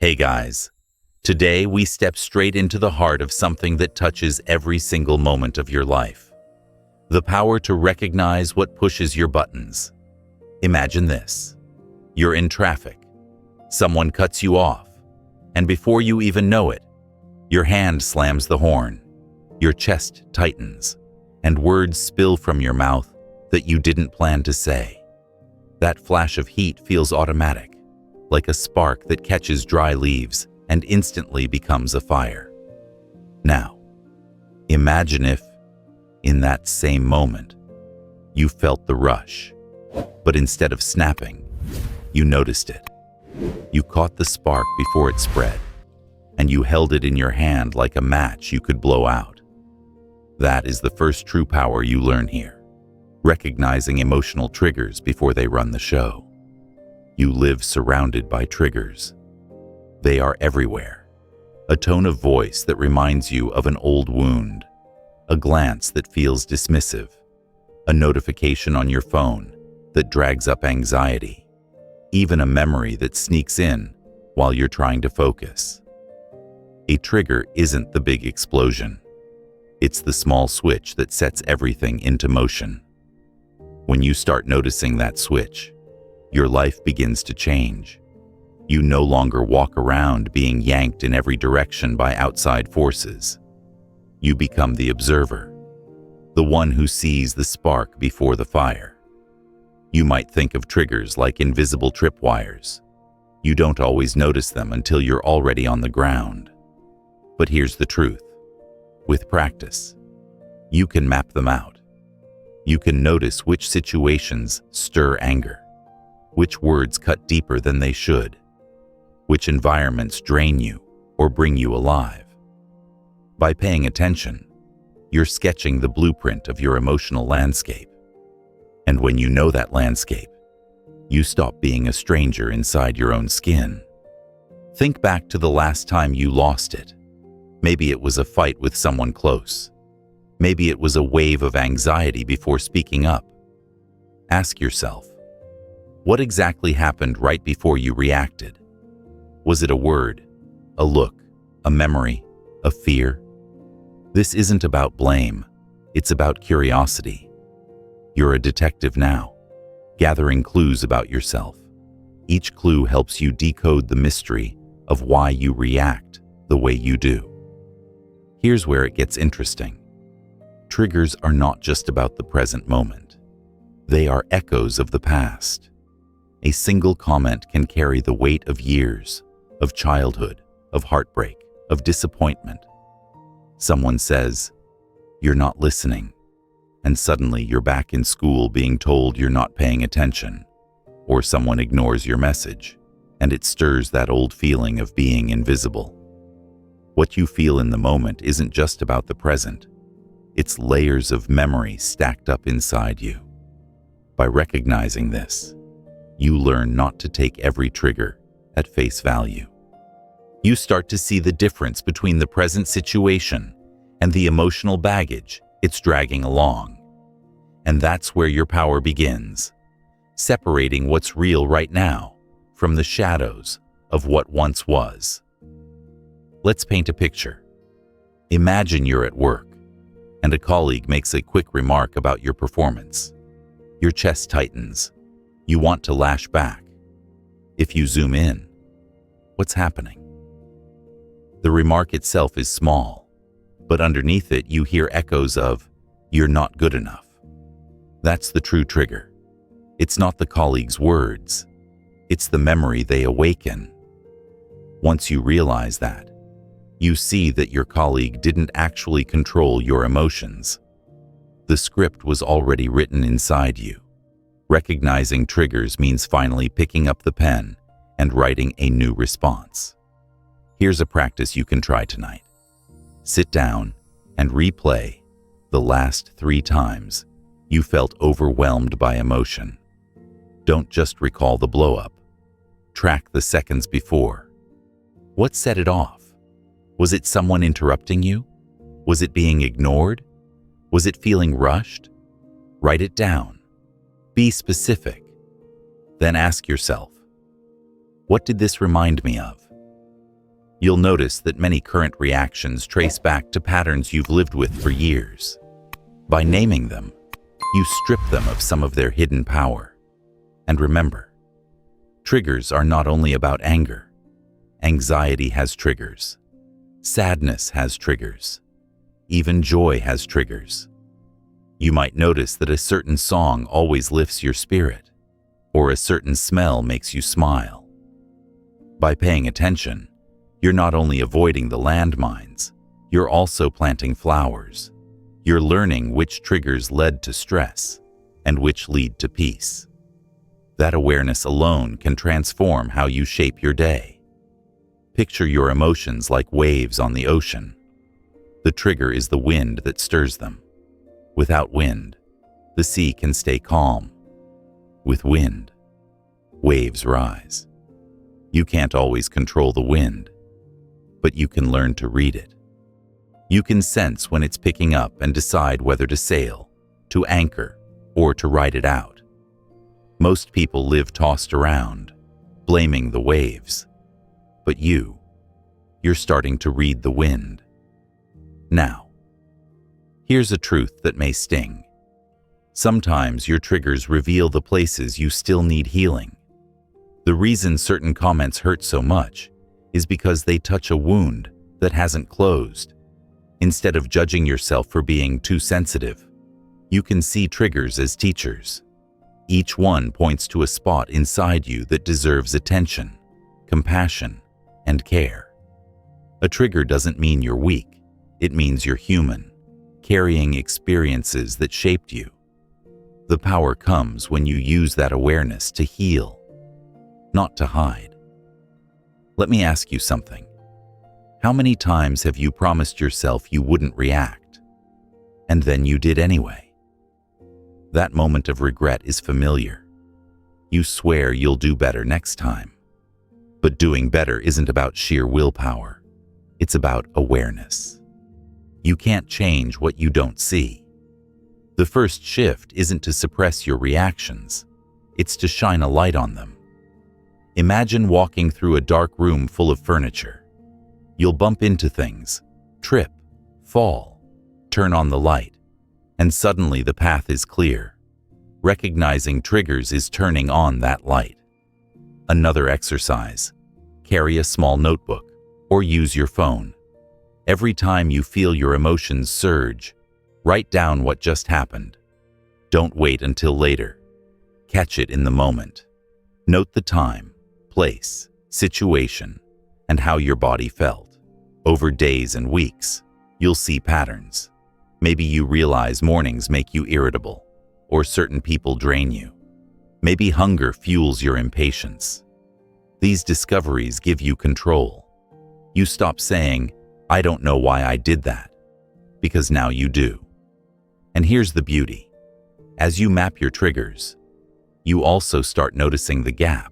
Hey guys, today we step straight into the heart of something that touches every single moment of your life. The power to recognize what pushes your buttons. Imagine this. You're in traffic. Someone cuts you off. And before you even know it, your hand slams the horn. Your chest tightens. And words spill from your mouth that you didn't plan to say. That flash of heat feels automatic, like a spark that catches dry leaves and instantly becomes a fire. Now, imagine if, in that same moment, you felt the rush, but instead of snapping, you noticed it. You caught the spark before it spread, and you held it in your hand like a match you could blow out. That is the first true power you learn here, recognizing emotional triggers before they run the show. You live surrounded by triggers. They are everywhere. A tone of voice that reminds you of an old wound, a glance that feels dismissive, a notification on your phone that drags up anxiety, even a memory that sneaks in while you're trying to focus. A trigger isn't the big explosion. It's the small switch that sets everything into motion. When you start noticing that switch, your life begins to change. You no longer walk around being yanked in every direction by outside forces. You become the observer, the one who sees the spark before the fire. You might think of triggers like invisible tripwires. You don't always notice them until you're already on the ground. But here's the truth. With practice, you can map them out. You can notice which situations stir anger, which words cut deeper than they should, which environments drain you or bring you alive. By paying attention, you're sketching the blueprint of your emotional landscape. And when you know that landscape, you stop being a stranger inside your own skin. Think back to the last time you lost it. Maybe it was a fight with someone close. Maybe it was a wave of anxiety before speaking up. Ask yourself, what exactly happened right before you reacted? Was it a word, a look, a memory, a fear? This isn't about blame. It's about curiosity. You're a detective now, gathering clues about yourself. Each clue helps you decode the mystery of why you react the way you do. Here's where it gets interesting. Triggers are not just about the present moment. They are echoes of the past. A single comment can carry the weight of years, of childhood, of heartbreak, of disappointment. Someone says, "You're not listening," and suddenly you're back in school being told you're not paying attention. Or someone ignores your message, and it stirs that old feeling of being invisible. What you feel in the moment isn't just about the present. It's layers of memory stacked up inside you. By recognizing this, you learn not to take every trigger at face value. You start to see the difference between the present situation and the emotional baggage it's dragging along. And that's where your power begins, separating what's real right now from the shadows of what once was. Let's paint a picture. Imagine you're at work, and a colleague makes a quick remark about your performance. Your chest tightens. You want to lash back. If you zoom in, what's happening? The remark itself is small, but underneath it you hear echoes of, "You're not good enough." That's the true trigger. It's not the colleague's words. It's the memory they awaken. Once you realize that, you see that your colleague didn't actually control your emotions. The script was already written inside you. Recognizing triggers means finally picking up the pen and writing a new response. Here's a practice you can try tonight. Sit down and replay the last 3 times you felt overwhelmed by emotion. Don't just recall the blow-up. Track the seconds before. What set it off? Was it someone interrupting you? Was it being ignored? Was it feeling rushed? Write it down. Be specific. Then ask yourself, what did this remind me of? You'll notice that many current reactions trace back to patterns you've lived with for years. By naming them, you strip them of some of their hidden power. And remember, triggers are not only about anger. Anxiety has triggers. Sadness has triggers. Even joy has triggers. You might notice that a certain song always lifts your spirit, or a certain smell makes you smile. By paying attention, you're not only avoiding the landmines, you're also planting flowers. You're learning which triggers led to stress and which lead to peace. That awareness alone can transform how you shape your day. Picture your emotions like waves on the ocean. The trigger is the wind that stirs them. Without wind, the sea can stay calm. With wind, waves rise. You can't always control the wind, but you can learn to read it. You can sense when it's picking up and decide whether to sail, to anchor, or to ride it out. Most people live tossed around, blaming the waves. But you're starting to read the wind. Now, here's a truth that may sting. Sometimes your triggers reveal the places you still need healing. The reason certain comments hurt so much is because they touch a wound that hasn't closed. Instead of judging yourself for being too sensitive, you can see triggers as teachers. Each one points to a spot inside you that deserves attention, compassion, and care. A trigger doesn't mean you're weak. It means you're human, carrying experiences that shaped you. The power comes when you use that awareness to heal, not to hide. Let me ask you something. How many times have you promised yourself you wouldn't react, and then you did anyway? That moment of regret is familiar. You swear you'll do better next time. But doing better isn't about sheer willpower. It's about awareness. You can't change what you don't see. The first shift isn't to suppress your reactions. It's to shine a light on them. Imagine walking through a dark room full of furniture. You'll bump into things, trip, fall, turn on the light, and suddenly the path is clear. Recognizing triggers is turning on that light. Another exercise: carry a small notebook or use your phone. Every time you feel your emotions surge, write down what just happened. Don't wait until later. Catch it in the moment. Note the time, place, situation, and how your body felt. Over days and weeks, you'll see patterns. Maybe you realize mornings make you irritable, or certain people drain you. Maybe hunger fuels your impatience. These discoveries give you control. You stop saying, "I don't know why I did that," because now you do. And here's the beauty. As you map your triggers, you also start noticing the gap.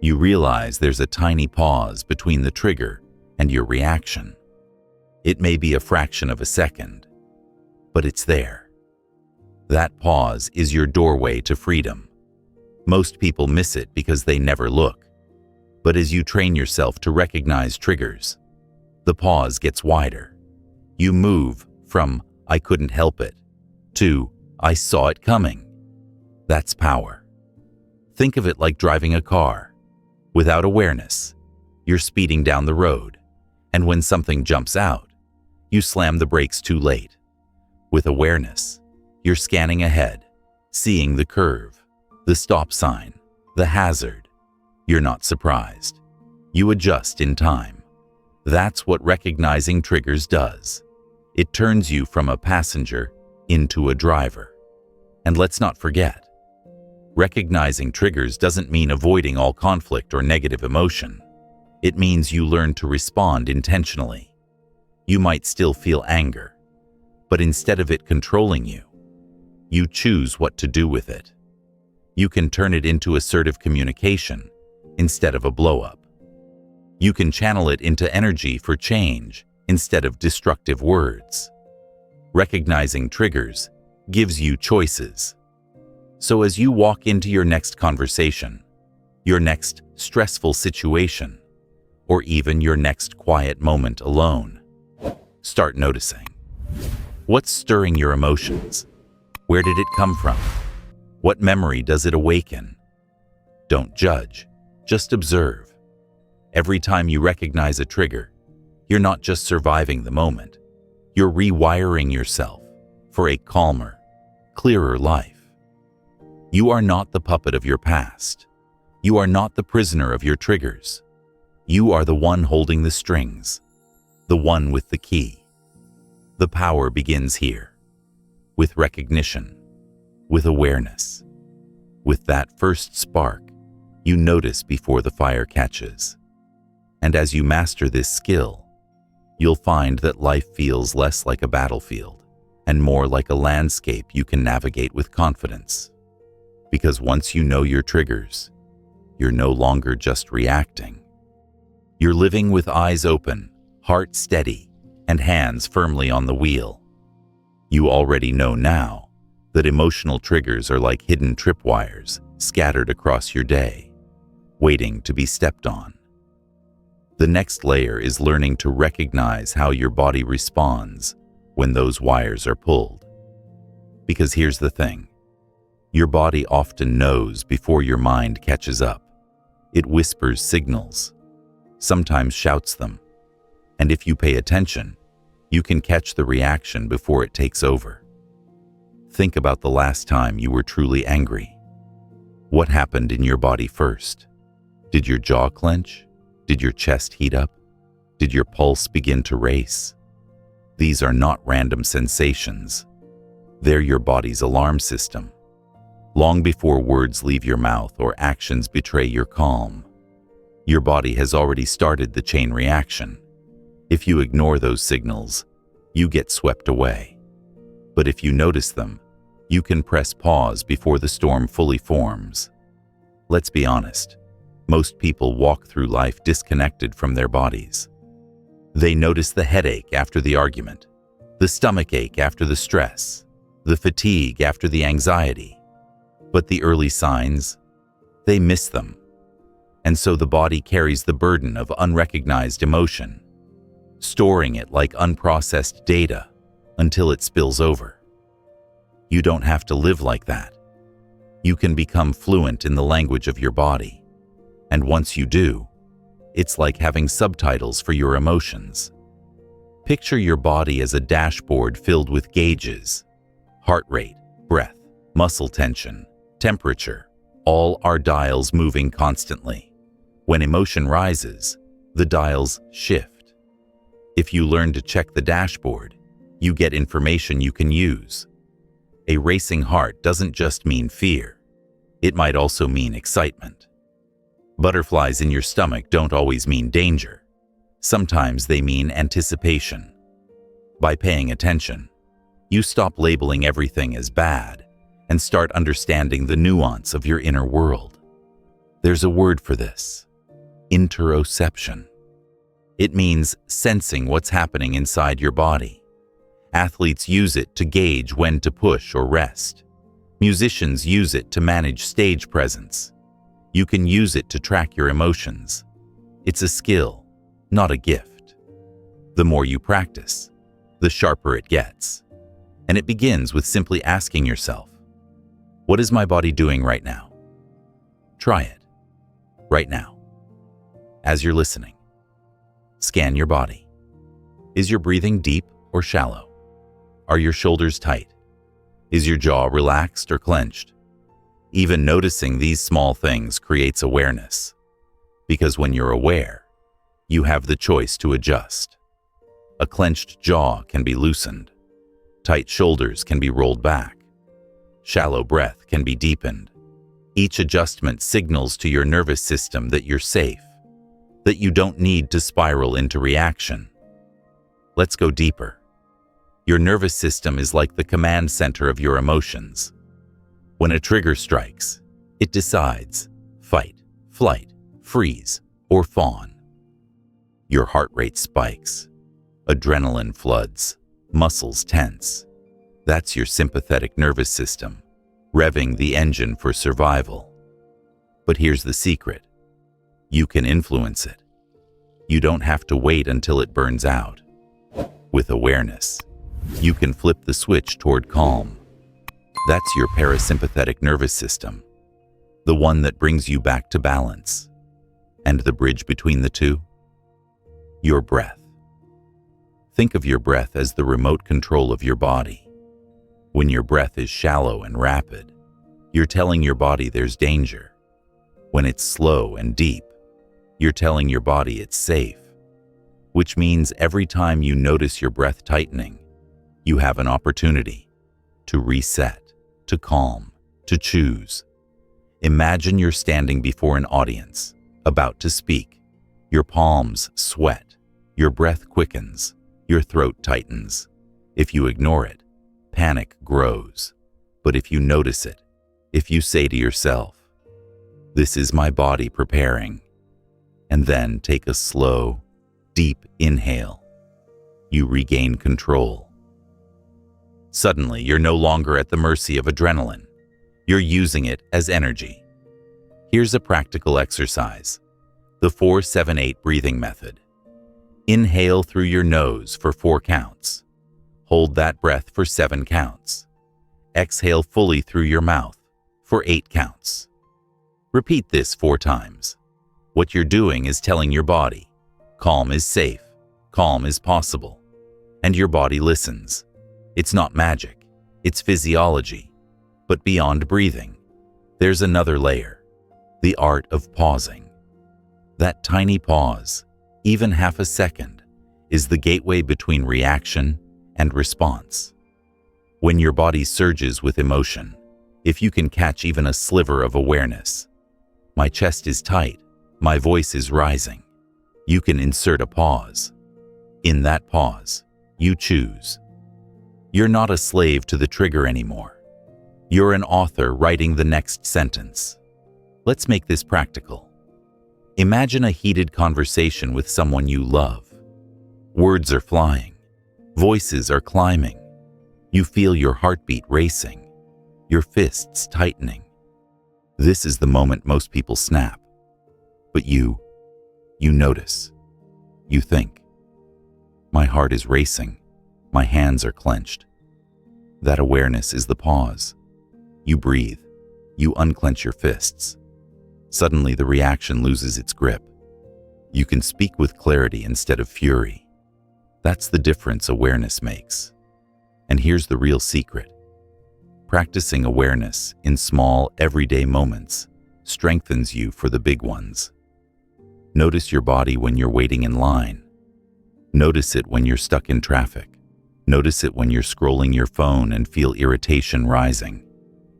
You realize there's a tiny pause between the trigger and your reaction. It may be a fraction of a second, but it's there. That pause is your doorway to freedom. Most people miss it because they never look. But as you train yourself to recognize triggers, the pause gets wider. You move from "I couldn't help it" to "I saw it coming." That's power. Think of it like driving a car. Without awareness, you're speeding down the road, and when something jumps out, you slam the brakes too late. With awareness, you're scanning ahead, seeing the curve, the stop sign, the hazard. You're not surprised. You adjust in time. That's what recognizing triggers does. It turns you from a passenger into a driver. And let's not forget, recognizing triggers doesn't mean avoiding all conflict or negative emotion. It means you learn to respond intentionally. You might still feel anger, but instead of it controlling you, you choose what to do with it. You can turn it into assertive communication instead of a blow-up. You can channel it into energy for change instead of destructive words. Recognizing triggers gives you choices. So as you walk into your next conversation, your next stressful situation, or even your next quiet moment alone. Start noticing. What's stirring your emotions? Where did it come from? What memory does it awaken? Don't judge, just observe. Every time you recognize a trigger, you're not just surviving the moment, you're rewiring yourself for a calmer, clearer life. You are not the puppet of your past. You are not the prisoner of your triggers. You are the one holding the strings, the one with the key. The power begins here, with recognition, with awareness, with that first spark you notice before the fire catches. And as you master this skill, you'll find that life feels less like a battlefield and more like a landscape you can navigate with confidence. Because once you know your triggers, you're no longer just reacting. You're living with eyes open, heart steady, and hands firmly on the wheel. You already know now that emotional triggers are like hidden tripwires scattered across your day, waiting to be stepped on. The next layer is learning to recognize how your body responds when those wires are pulled. Because here's the thing, your body often knows before your mind catches up. It whispers signals, sometimes shouts them, and if you pay attention, you can catch the reaction before it takes over. Think about the last time you were truly angry. What happened in your body first? Did your jaw clench? Did your chest heat up? Did your pulse begin to race? These are not random sensations. They're your body's alarm system. Long before words leave your mouth or actions betray your calm, your body has already started the chain reaction. If you ignore those signals, you get swept away. But if you notice them, you can press pause before the storm fully forms. Let's be honest, most people walk through life disconnected from their bodies. They notice the headache after the argument, the stomach ache after the stress, the fatigue after the anxiety. But the early signs, they miss them. And so the body carries the burden of unrecognized emotion, storing it like unprocessed data until it spills over. You don't have to live like that. You can become fluent in the language of your body. And once you do, it's like having subtitles for your emotions. Picture your body as a dashboard filled with gauges, heart rate, breath, muscle tension, temperature, all are dials moving constantly. When emotion rises, the dials shift. If you learn to check the dashboard, you get information you can use. A racing heart doesn't just mean fear. It might also mean excitement. Butterflies in your stomach don't always mean danger. Sometimes they mean anticipation. By paying attention, you stop labeling everything as bad and start understanding the nuance of your inner world. There's a word for this: interoception. It means sensing what's happening inside your body. Athletes use it to gauge when to push or rest. Musicians use it to manage stage presence. You can use it to track your emotions. It's a skill, not a gift. The more you practice, the sharper it gets. And it begins with simply asking yourself, what is my body doing right now? Try it, right now. As you're listening, scan your body. Is your breathing deep or shallow? Are your shoulders tight? Is your jaw relaxed or clenched? Even noticing these small things creates awareness. Because when you're aware, you have the choice to adjust. A clenched jaw can be loosened. Tight shoulders can be rolled back. Shallow breath can be deepened. Each adjustment signals to your nervous system that you're safe, that you don't need to spiral into reaction. Let's go deeper. Your nervous system is like the command center of your emotions. When a trigger strikes, it decides fight, flight, freeze, or fawn. Your heart rate spikes, adrenaline floods, muscles tense. That's your sympathetic nervous system, revving the engine for survival. But here's the secret. You can influence it. You don't have to wait until it burns out. With awareness, you can flip the switch toward calm. That's your parasympathetic nervous system, the one that brings you back to balance. And the bridge between the two? Your breath. Think of your breath as the remote control of your body. When your breath is shallow and rapid, you're telling your body there's danger. When it's slow and deep, you're telling your body it's safe. Which means every time you notice your breath tightening, you have an opportunity to reset, to calm, to choose. Imagine you're standing before an audience, about to speak. Your palms sweat, your breath quickens, your throat tightens. If you ignore it, panic grows. But if you notice it, if you say to yourself, "This is my body preparing," and then take a slow, deep inhale, you regain control. Suddenly, you're no longer at the mercy of adrenaline. You're using it as energy. Here's a practical exercise: the 4-7-8 breathing method. Inhale through your nose for 4 counts. Hold that breath for 7 counts. Exhale fully through your mouth for 8 counts. Repeat this 4 times. What you're doing is telling your body, calm is safe, calm is possible. And your body listens. It's not magic, it's physiology. But beyond breathing, there's another layer: the art of pausing. That tiny pause, even half a second, is the gateway between reaction and response. When your body surges with emotion, if you can catch even a sliver of awareness, my chest is tight, my voice is rising, you can insert a pause. In that pause, you choose. You're not a slave to the trigger anymore. You're an author writing the next sentence. Let's make this practical. Imagine a heated conversation with someone you love. Words are flying. Voices are climbing. You feel your heartbeat racing, your fists tightening. This is the moment most people snap. But you notice. You think, "My heart is racing. My hands are clenched." That awareness is the pause. You breathe. You unclench your fists. Suddenly, the reaction loses its grip. You can speak with clarity instead of fury. That's the difference awareness makes. And here's the real secret. Practicing awareness in small, everyday moments strengthens you for the big ones. Notice your body when you're waiting in line. Notice it when you're stuck in traffic. Notice it when you're scrolling your phone and feel irritation rising.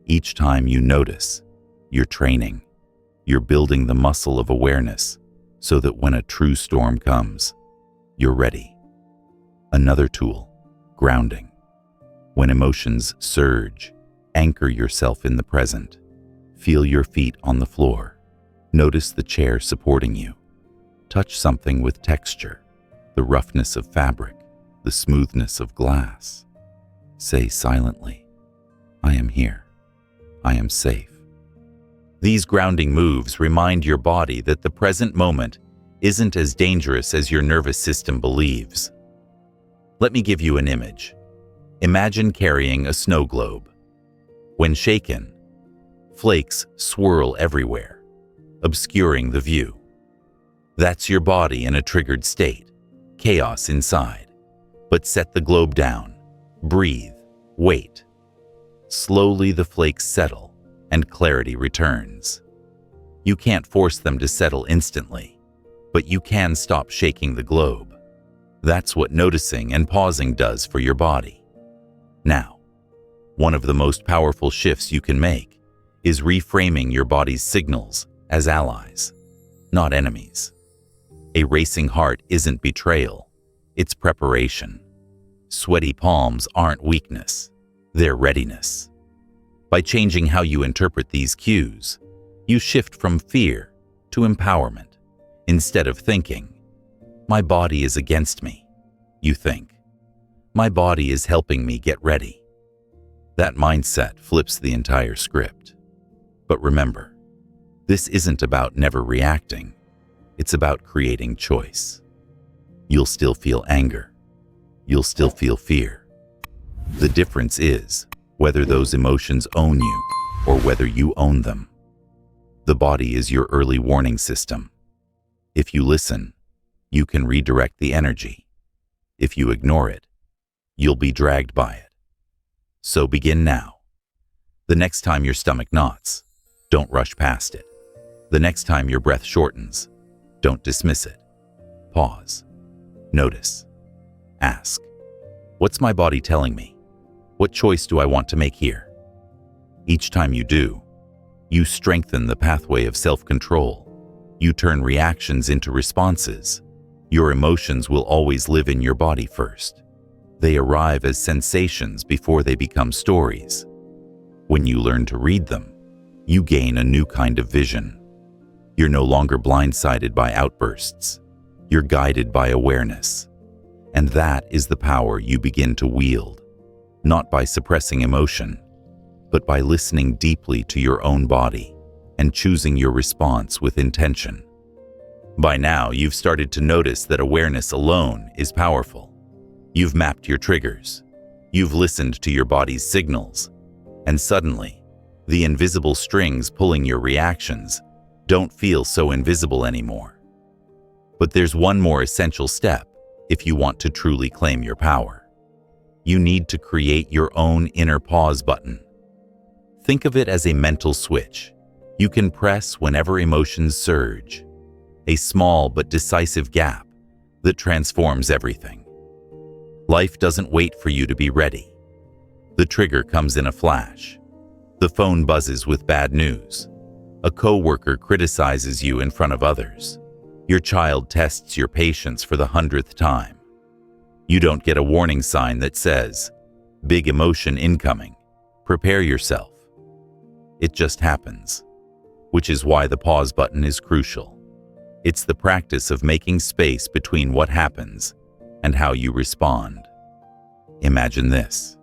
Each time you notice, you're training. You're building the muscle of awareness so that when a true storm comes, you're ready. Another tool, grounding. When emotions surge, anchor yourself in the present. Feel your feet on the floor. Notice the chair supporting you. Touch something with texture, the roughness of fabric, the smoothness of glass. Say silently, "I am here. I am safe." These grounding moves remind your body that the present moment isn't as dangerous as your nervous system believes. Let me give you an image. Imagine carrying a snow globe. When shaken, flakes swirl everywhere, obscuring the view. That's your body in a triggered state, chaos inside. But set the globe down, breathe, wait. Slowly the flakes settle and clarity returns. You can't force them to settle instantly, but you can stop shaking the globe. That's what noticing and pausing does for your body. Now, one of the most powerful shifts you can make is reframing your body's signals as allies, not enemies. A racing heart isn't betrayal, it's preparation. Sweaty palms aren't weakness, they're readiness. By changing how you interpret these cues, you shift from fear to empowerment. Instead of thinking, "My body is against me," you think, "My body is helping me get ready." That mindset flips the entire script. But remember, this isn't about never reacting. It's about creating choice. You'll still feel anger. You'll still feel fear. The difference is whether those emotions own you or whether you own them. The body is your early warning system. If you listen, you can redirect the energy. If you ignore it, you'll be dragged by it. So begin now. The next time your stomach knots, don't rush past it. The next time your breath shortens, don't dismiss it. Pause. Notice. Ask. What's my body telling me? What choice do I want to make here? Each time you do, you strengthen the pathway of self-control. You turn reactions into responses. Your emotions will always live in your body first. They arrive as sensations before they become stories. When you learn to read them, you gain a new kind of vision. You're no longer blindsided by outbursts. You're guided by awareness. And that is the power you begin to wield, not by suppressing emotion, but by listening deeply to your own body and choosing your response with intention. By now, you've started to notice that awareness alone is powerful. You've mapped your triggers. You've listened to your body's signals. And suddenly, the invisible strings pulling your reactions don't feel so invisible anymore. But there's one more essential step if you want to truly claim your power. You need to create your own inner pause button. Think of it as a mental switch you can press whenever emotions surge, a small but decisive gap that transforms everything. Life doesn't wait for you to be ready. The trigger comes in a flash. The phone buzzes with bad news. A coworker criticizes you in front of others. Your child tests your patience for the 100th time. You don't get a warning sign that says, "Big emotion incoming. Prepare yourself." It just happens, which is why the pause button is crucial. It's the practice of making space between what happens and how you respond. Imagine this.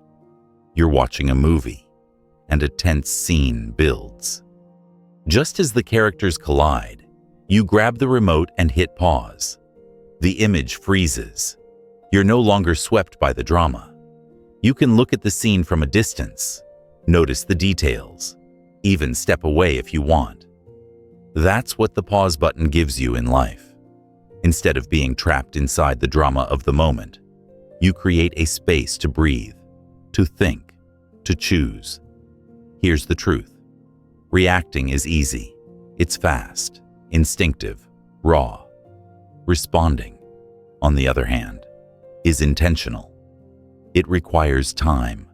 You're watching a movie, and a tense scene builds. Just as the characters collide, you grab the remote and hit pause. The image freezes. You're no longer swept by the drama. You can look at the scene from a distance, notice the details, even step away if you want. That's what the pause button gives you in life. Instead of being trapped inside the drama of the moment, you create a space to breathe, to think, to choose. Here's the truth. Reacting is easy. It's fast, instinctive, raw. Responding, on the other hand, is intentional. It requires time,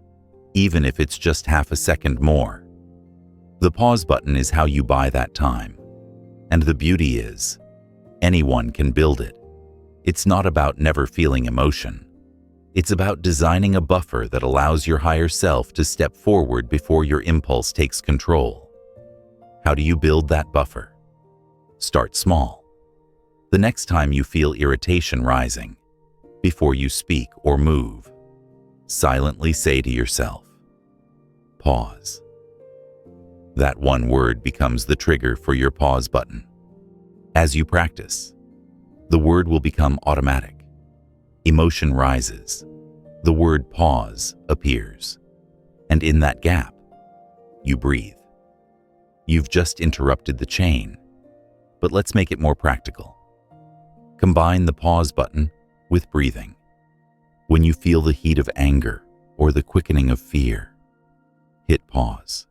even if it's just half a second more. The pause button is how you buy that time. And the beauty is, anyone can build it. It's not about never feeling emotion. It's about designing a buffer that allows your higher self to step forward before your impulse takes control. How do you build that buffer? Start small. The next time you feel irritation rising, before you speak or move, silently say to yourself, "Pause." That one word becomes the trigger for your pause button. As you practice, the word will become automatic. Emotion rises. The word pause appears. And in that gap, you breathe. You've just interrupted the chain, but let's make it more practical. Combine the pause button with breathing. When you feel the heat of anger or the quickening of fear, hit pause.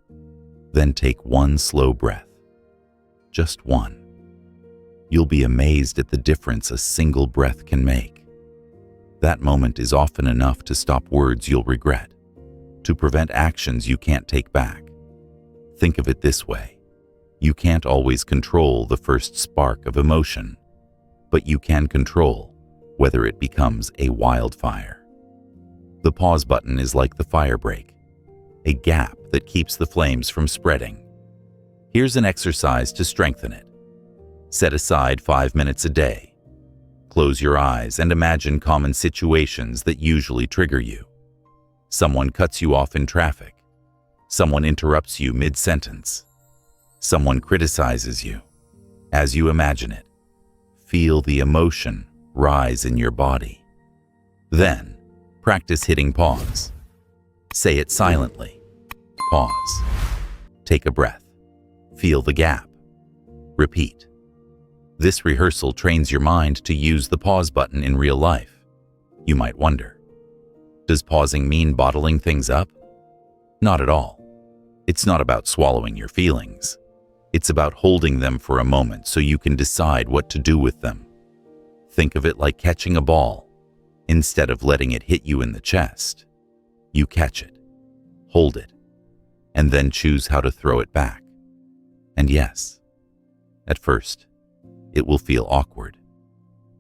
Then take one slow breath. Just one. You'll be amazed at the difference a single breath can make. That moment is often enough to stop words you'll regret, to prevent actions you can't take back. Think of it this way. You can't always control the first spark of emotion, but you can control whether it becomes a wildfire. The pause button is like the fire break, a gap that keeps the flames from spreading. Here's an exercise to strengthen it. Set aside 5 minutes a day. Close your eyes and imagine common situations that usually trigger you. Someone cuts you off in traffic. Someone interrupts you mid-sentence. Someone criticizes you. As you imagine it, Feel the emotion rise in your body. Then, practice hitting pause. Say it silently. Pause. Take a breath. Feel the gap. Repeat. This rehearsal trains your mind to use the pause button in real life. You might wonder, does pausing mean bottling things up? Not at all. It's not about swallowing your feelings. It's about holding them for a moment so you can decide what to do with them. Think of it like catching a ball. Instead of letting it hit you in the chest, you catch it, hold it, and then choose how to throw it back. And yes, at first, it will feel awkward.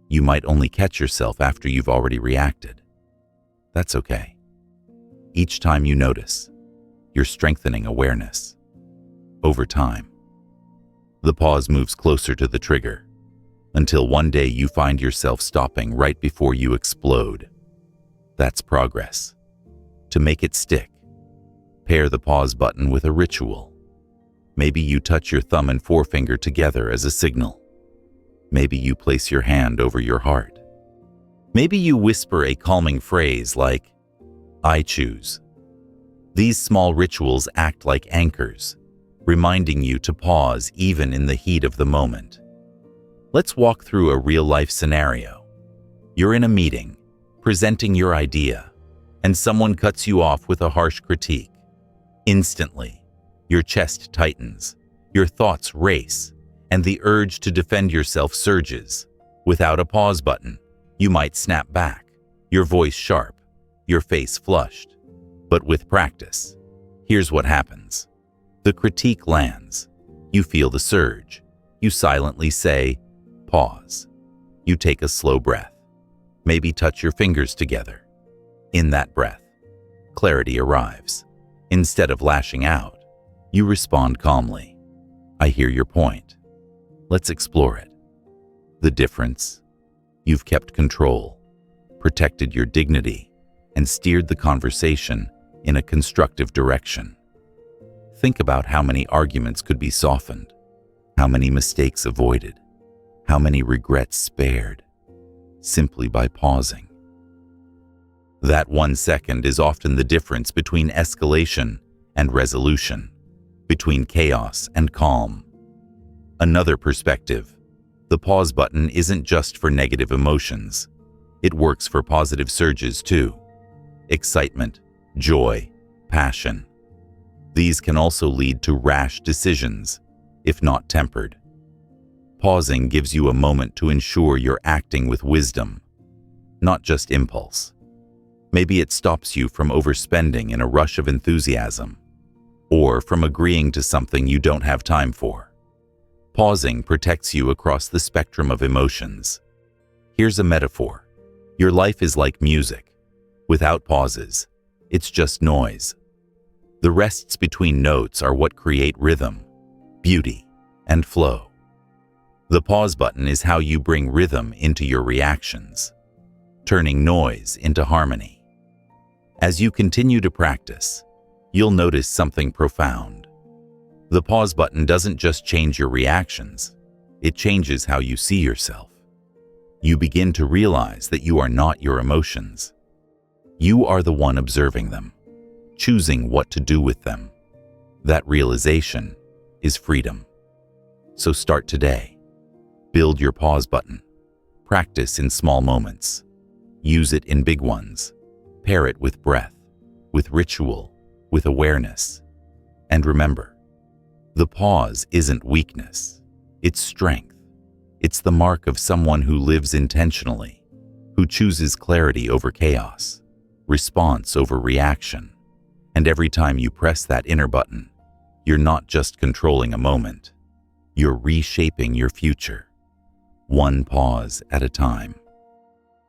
You might only catch yourself after you've already reacted. That's okay. Each time you notice, you're strengthening awareness. Over time, the pause moves closer to the trigger, until one day you find yourself stopping right before you explode. That's progress. To make it stick, pair the pause button with a ritual. Maybe you touch your thumb and forefinger together as a signal. Maybe you place your hand over your heart. Maybe you whisper a calming phrase like, "I choose." These small rituals act like anchors, reminding you to pause even in the heat of the moment. Let's walk through a real-life scenario. You're in a meeting, presenting your idea, and someone cuts you off with a harsh critique. Instantly, your chest tightens, your thoughts race, and the urge to defend yourself surges. Without a pause button, you might snap back, your voice sharp, your face flushed. But with practice, here's what happens. The critique lands. You feel the surge. You silently say, pause. You take a slow breath. Maybe touch your fingers together. In that breath, clarity arrives. Instead of lashing out, you respond calmly. I hear your point. Let's explore it. The difference? You've kept control, protected your dignity, and steered the conversation in a constructive direction. Think about how many arguments could be softened, how many mistakes avoided, how many regrets spared, simply by pausing. That 1 second is often the difference between escalation and resolution, between chaos and calm. Another perspective, the pause button isn't just for negative emotions. It works for positive surges too. Excitement, joy, passion. These can also lead to rash decisions, if not tempered. Pausing gives you a moment to ensure you're acting with wisdom, not just impulse. Maybe it stops you from overspending in a rush of enthusiasm, or from agreeing to something you don't have time for. Pausing protects you across the spectrum of emotions. Here's a metaphor. Your life is like music. Without pauses, it's just noise. The rests between notes are what create rhythm, beauty, and flow. The pause button is how you bring rhythm into your reactions, turning noise into harmony. As you continue to practice, you'll notice something profound. The pause button doesn't just change your reactions, it changes how you see yourself. You begin to realize that you are not your emotions. You are the one observing them, choosing what to do with them. That realization is freedom. So start today. Build your pause button. Practice in small moments. Use it in big ones. Pair it with breath, with ritual, with awareness. And remember, the pause isn't weakness. It's strength. It's the mark of someone who lives intentionally, who chooses clarity over chaos, response over reaction. And every time you press that inner button, you're not just controlling a moment. You're reshaping your future, one pause at a time.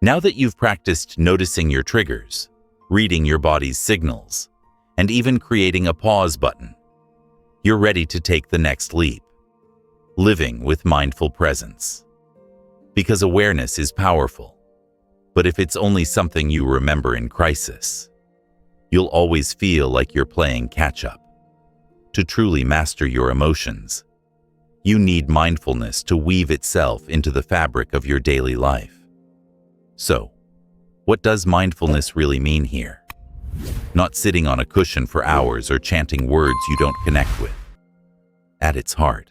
Now that you've practiced noticing your triggers, reading your body's signals, and even creating a pause button, you're ready to take the next leap, living with mindful presence. Because awareness is powerful, but if it's only something you remember in crisis, you'll always feel like you're playing catch-up. To truly master your emotions, You need mindfulness to weave itself into the fabric of your daily life. So, what does mindfulness really mean here? Not sitting on a cushion for hours or chanting words you don't connect with. At its heart,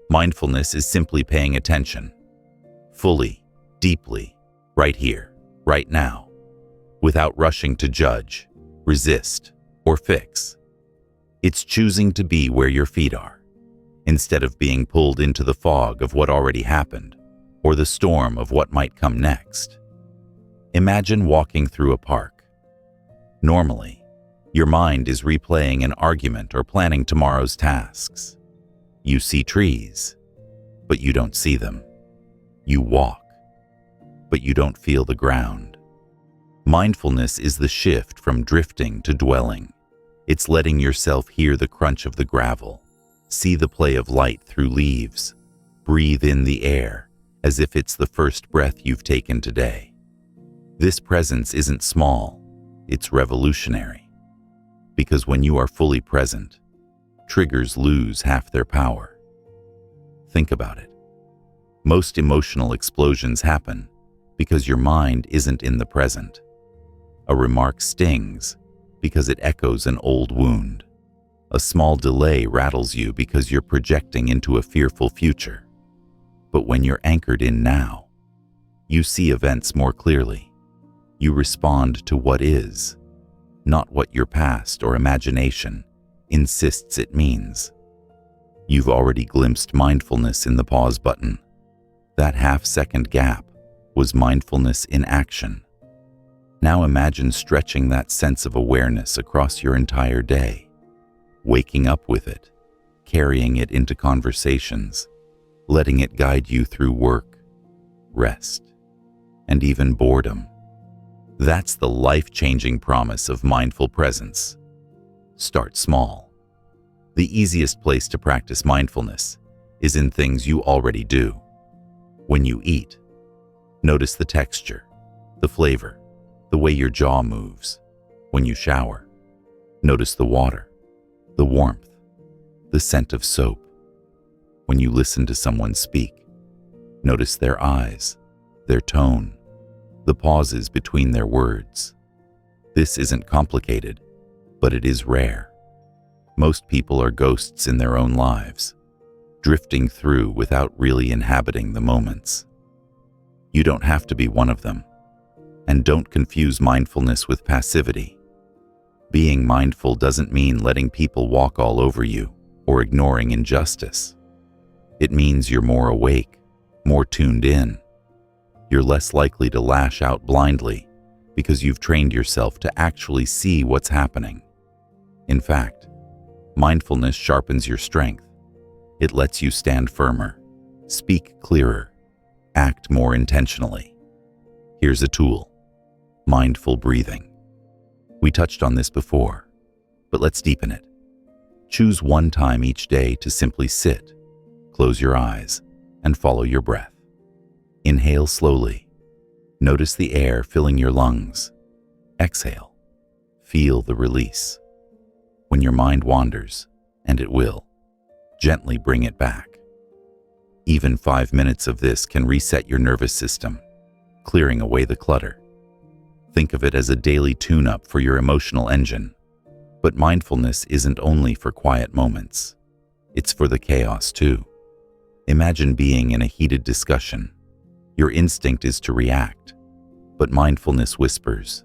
mindfulness is simply paying attention, fully, deeply, right here, right now, without rushing to judge, resist, or fix. It's choosing to be where your feet are, instead of being pulled into the fog of what already happened, or the storm of what might come next. Imagine walking through a park. Normally, your mind is replaying an argument or planning tomorrow's tasks. You see trees, but you don't see them. You walk, but you don't feel the ground. Mindfulness is the shift from drifting to dwelling. It's letting yourself hear the crunch of the gravel, see the play of light through leaves, breathe in the air as if it's the first breath you've taken today. This presence isn't small, it's revolutionary. Because when you are fully present, triggers lose half their power. Think about it. Most emotional explosions happen because your mind isn't in the present. A remark stings because it echoes an old wound. A small delay rattles you because you're projecting into a fearful future. But when you're anchored in now, you see events more clearly. You respond to what is, not what your past or imagination insists it means. You've already glimpsed mindfulness in the pause button. That half-second gap was mindfulness in action. Now imagine stretching that sense of awareness across your entire day, waking up with it, carrying it into conversations, letting it guide you through work, rest, and even boredom. That's the life-changing promise of mindful presence. Start small. The easiest place to practice mindfulness is in things you already do. When you eat, notice the texture, the flavor, the way your jaw moves. When you shower, notice the water, the warmth, the scent of soap. When you listen to someone speak, notice their eyes, their tone, the pauses between their words. This isn't complicated, but it is rare. Most people are ghosts in their own lives, drifting through without really inhabiting the moments. You don't have to be one of them. And don't confuse mindfulness with passivity. Being mindful doesn't mean letting people walk all over you or ignoring injustice. It means you're more awake, more tuned in. You're less likely to lash out blindly because you've trained yourself to actually see what's happening. In fact, mindfulness sharpens your strength. It lets you stand firmer, speak clearer, act more intentionally. Here's a tool: mindful breathing. We touched on this before, but let's deepen it. Choose one time each day to simply sit, close your eyes, and follow your breath. Inhale slowly. Notice the air filling your lungs. Exhale. Feel the release. When your mind wanders, and it will, gently bring it back. Even 5 minutes of this can reset your nervous system, clearing away the clutter. Think of it as a daily tune-up for your emotional engine. But mindfulness isn't only for quiet moments. It's for the chaos too. Imagine being in a heated discussion. Your instinct is to react, but mindfulness whispers.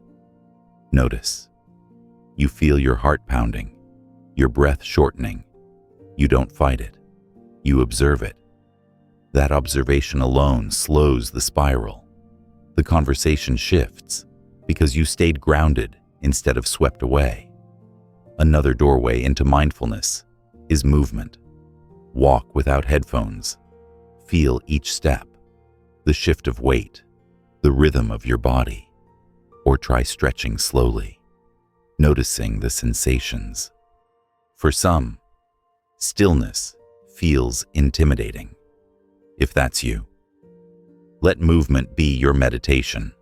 Notice. You feel your heart pounding, your breath shortening. You don't fight it. You observe it. That observation alone slows the spiral. The conversation shifts because you stayed grounded instead of swept away. Another doorway into mindfulness is movement. Walk without headphones. Feel each step, the shift of weight, the rhythm of your body. Or try stretching slowly, noticing the sensations. For some, stillness feels intimidating. If that's you, let movement be your meditation.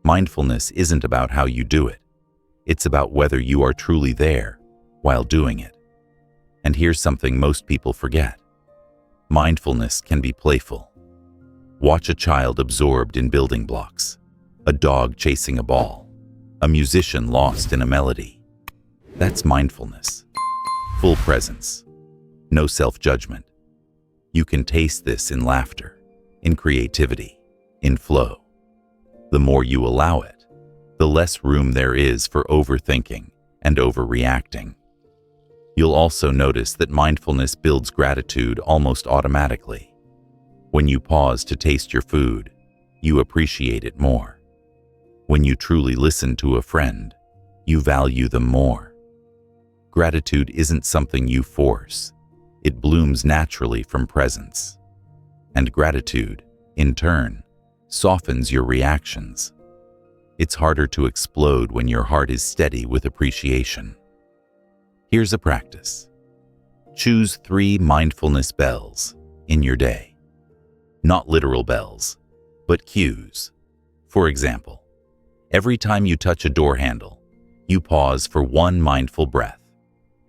Mindfulness isn't about how you do it. It's about whether you are truly there while doing it. And here's something most people forget. Mindfulness can be playful. Watch a child absorbed in building blocks, a dog chasing a ball, a musician lost in a melody. That's mindfulness. Full presence. No self-judgment. You can taste this in laughter, in creativity, in flow. The more you allow it, the less room there is for overthinking and overreacting. You'll also notice that mindfulness builds gratitude almost automatically. When you pause to taste your food, you appreciate it more. When you truly listen to a friend, you value them more. Gratitude isn't something you force. It blooms naturally from presence. And gratitude, in turn, softens your reactions. It's harder to explode when your heart is steady with appreciation. Here's a practice. Choose 3 mindfulness bells in your day. Not literal bells, but cues. For example, every time you touch a door handle, you pause for 1 mindful breath.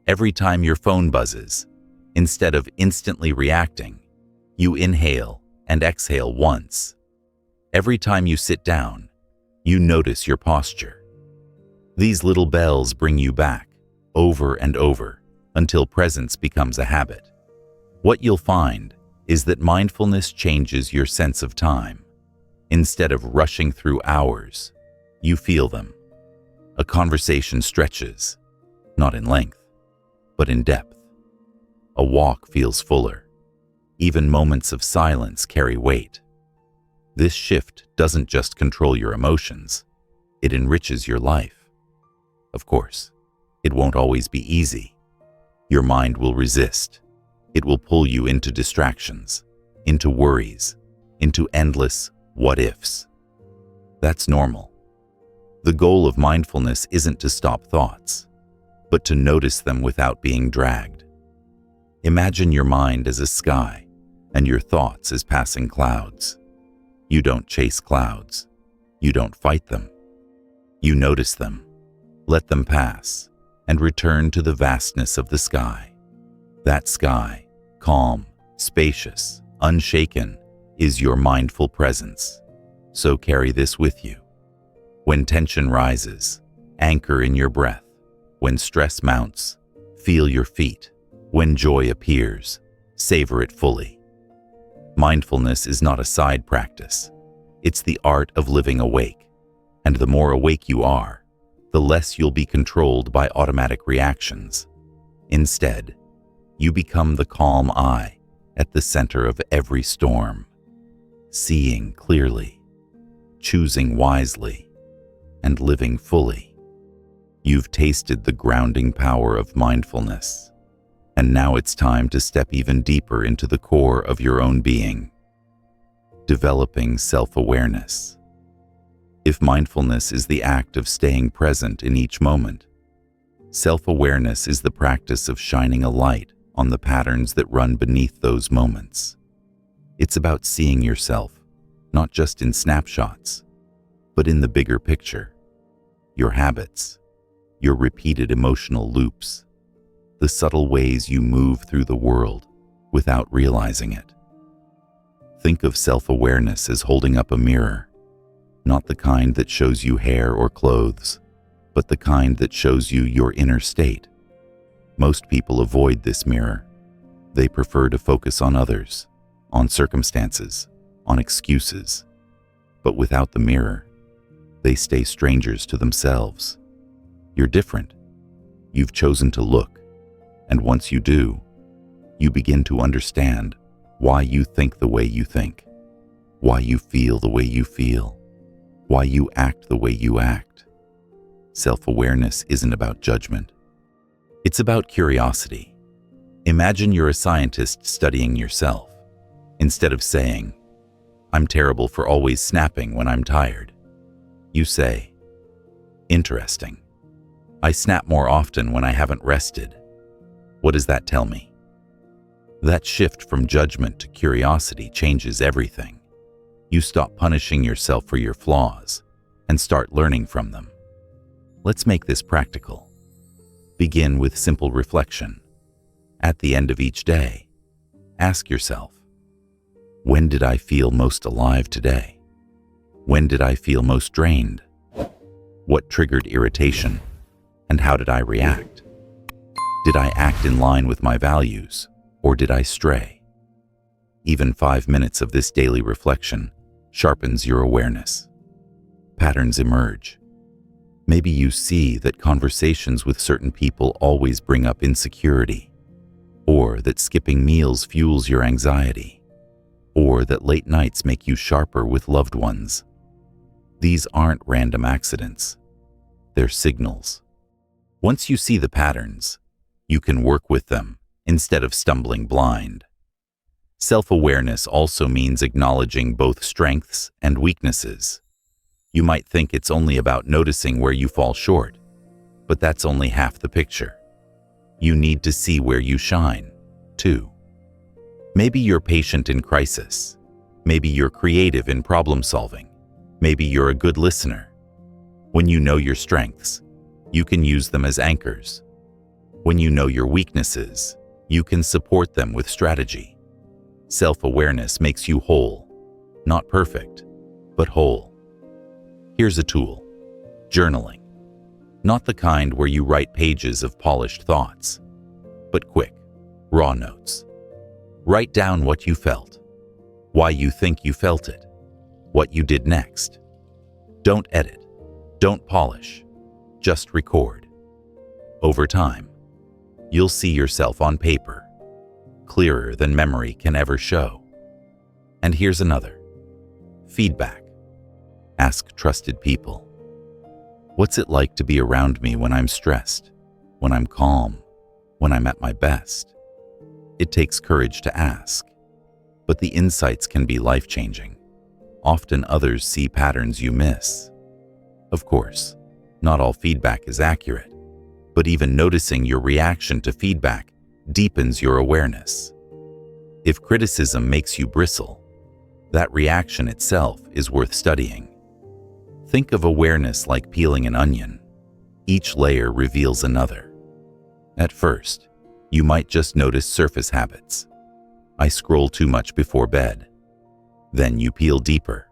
Every time your phone buzzes, instead of instantly reacting, you inhale and exhale once. Every time you sit down, you notice your posture. These little bells bring you back, over and over, until presence becomes a habit. What you'll find is that mindfulness changes your sense of time. Instead of rushing through hours, you feel them. A conversation stretches, not in length, but in depth. A walk feels fuller. Even moments of silence carry weight. This shift doesn't just control your emotions, it enriches your life. Of course, it won't always be easy. Your mind will resist. It will pull you into distractions, into worries, into endless what-ifs. That's normal. The goal of mindfulness isn't to stop thoughts, but to notice them without being dragged. Imagine your mind as a sky and your thoughts as passing clouds. You don't chase clouds. You don't fight them. You notice them, let them pass, and return to the vastness of the sky. That sky, calm, spacious, unshaken, is your mindful presence. So carry this with you. When tension rises, anchor in your breath. When stress mounts, feel your feet. When joy appears, savor it fully. Mindfulness is not a side practice. It's the art of living awake. And the more awake you are, the less you'll be controlled by automatic reactions. Instead, you become the calm eye at the center of every storm, seeing clearly, choosing wisely, and living fully. You've tasted the grounding power of mindfulness, and now it's time to step even deeper into the core of your own being, developing self-awareness. If mindfulness is the act of staying present in each moment, self-awareness is the practice of shining a light on the patterns that run beneath those moments. It's about seeing yourself, not just in snapshots, but in the bigger picture. Your habits, your repeated emotional loops, the subtle ways you move through the world without realizing it. Think of self-awareness as holding up a mirror, not the kind that shows you hair or clothes, but the kind that shows you your inner state. Most people avoid this mirror. They prefer to focus on others, on circumstances, on excuses. But without the mirror, they stay strangers to themselves. You're different. You've chosen to look. And once you do, you begin to understand why you think the way you think, why you feel the way you feel, why you act the way you act. Self-awareness isn't about judgment. It's about curiosity. Imagine you're a scientist studying yourself. Instead of saying, "I'm terrible for always snapping when I'm tired," you say, "Interesting. I snap more often when I haven't rested. What does that tell me?" That shift from judgment to curiosity changes everything. You stop punishing yourself for your flaws and start learning from them. Let's make this practical. Begin with simple reflection. At the end of each day, Ask yourself, when did I feel most alive today? When did I feel most drained? What triggered irritation, and how did I react? Did I act in line with my values, or did I stray? Even 5 minutes of this daily reflection sharpens your awareness. Patterns emerge. Maybe you see that conversations with certain people always bring up insecurity, or that skipping meals fuels your anxiety, or that late nights make you sharper with loved ones. These aren't random accidents. They're signals. Once you see the patterns, you can work with them instead of stumbling blind. Self-awareness also means acknowledging both strengths and weaknesses. You might think it's only about noticing where you fall short, but that's only half the picture. You need to see where you shine, too. Maybe you're patient in crisis. Maybe you're creative in problem solving. Maybe you're a good listener. When you know your strengths, you can use them as anchors. When you know your weaknesses, you can support them with strategy. Self-awareness makes you whole. Not perfect, but whole. Here's a tool: journaling. Not the kind where you write pages of polished thoughts, but quick, raw notes. Write down what you felt, why you think you felt it, what you did next. Don't edit, don't polish, just record. Over time, you'll see yourself on paper, clearer than memory can ever show. And here's another: feedback. Ask trusted people. What's it like to be around me when I'm stressed, when I'm calm, when I'm at my best? It takes courage to ask, but the insights can be life-changing. Often others see patterns you miss. Of course, not all feedback is accurate, but even noticing your reaction to feedback deepens your awareness. If criticism makes you bristle, that reaction itself is worth studying. Think of awareness like peeling an onion. Each layer reveals another. At first, you might just notice surface habits. I scroll too much before bed. Then you peel deeper.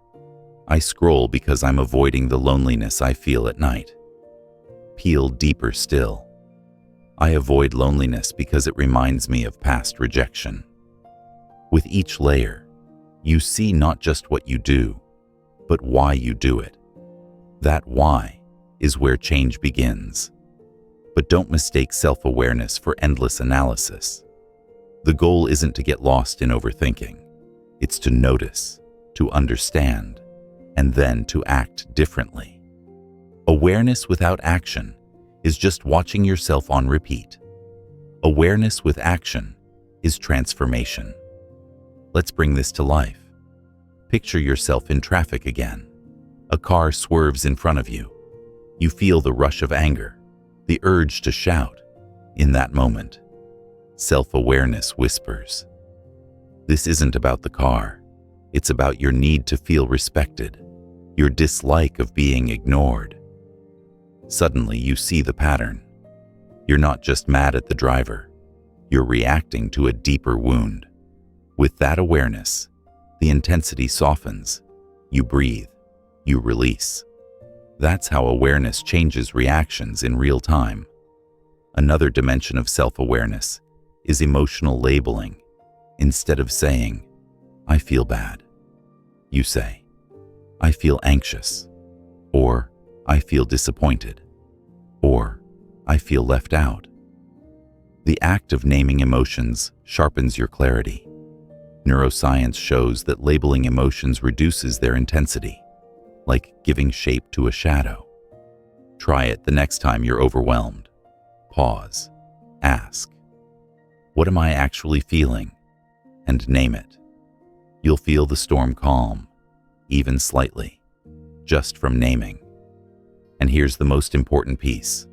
I scroll because I'm avoiding the loneliness I feel at night. Peel deeper still. I avoid loneliness because it reminds me of past rejection. With each layer, you see not just what you do, but why you do it. That why is where change begins. But don't mistake self-awareness for endless analysis. The goal isn't to get lost in overthinking. It's to notice, to understand, and then to act differently. Awareness without action is just watching yourself on repeat. Awareness with action is transformation. Let's bring this to life. Picture yourself in traffic again. A car swerves in front of you. You feel the rush of anger, the urge to shout. In that moment, self-awareness whispers, "This isn't about the car. It's about your need to feel respected, your dislike of being ignored." Suddenly, you see the pattern. You're not just mad at the driver. You're reacting to a deeper wound. With that awareness, the intensity softens. You breathe. You release. That's how awareness changes reactions in real time. Another dimension of self-awareness is emotional labeling. Instead of saying, "I feel bad," you say, "I feel anxious," or "I feel disappointed," or "I feel left out." The act of naming emotions sharpens your clarity. Neuroscience shows that labeling emotions reduces their intensity, like giving shape to a shadow. Try it the next time you're overwhelmed. Pause. Ask, "What am I actually feeling?" and name it. You'll feel the storm calm, even slightly, just from naming. And here's the most important piece.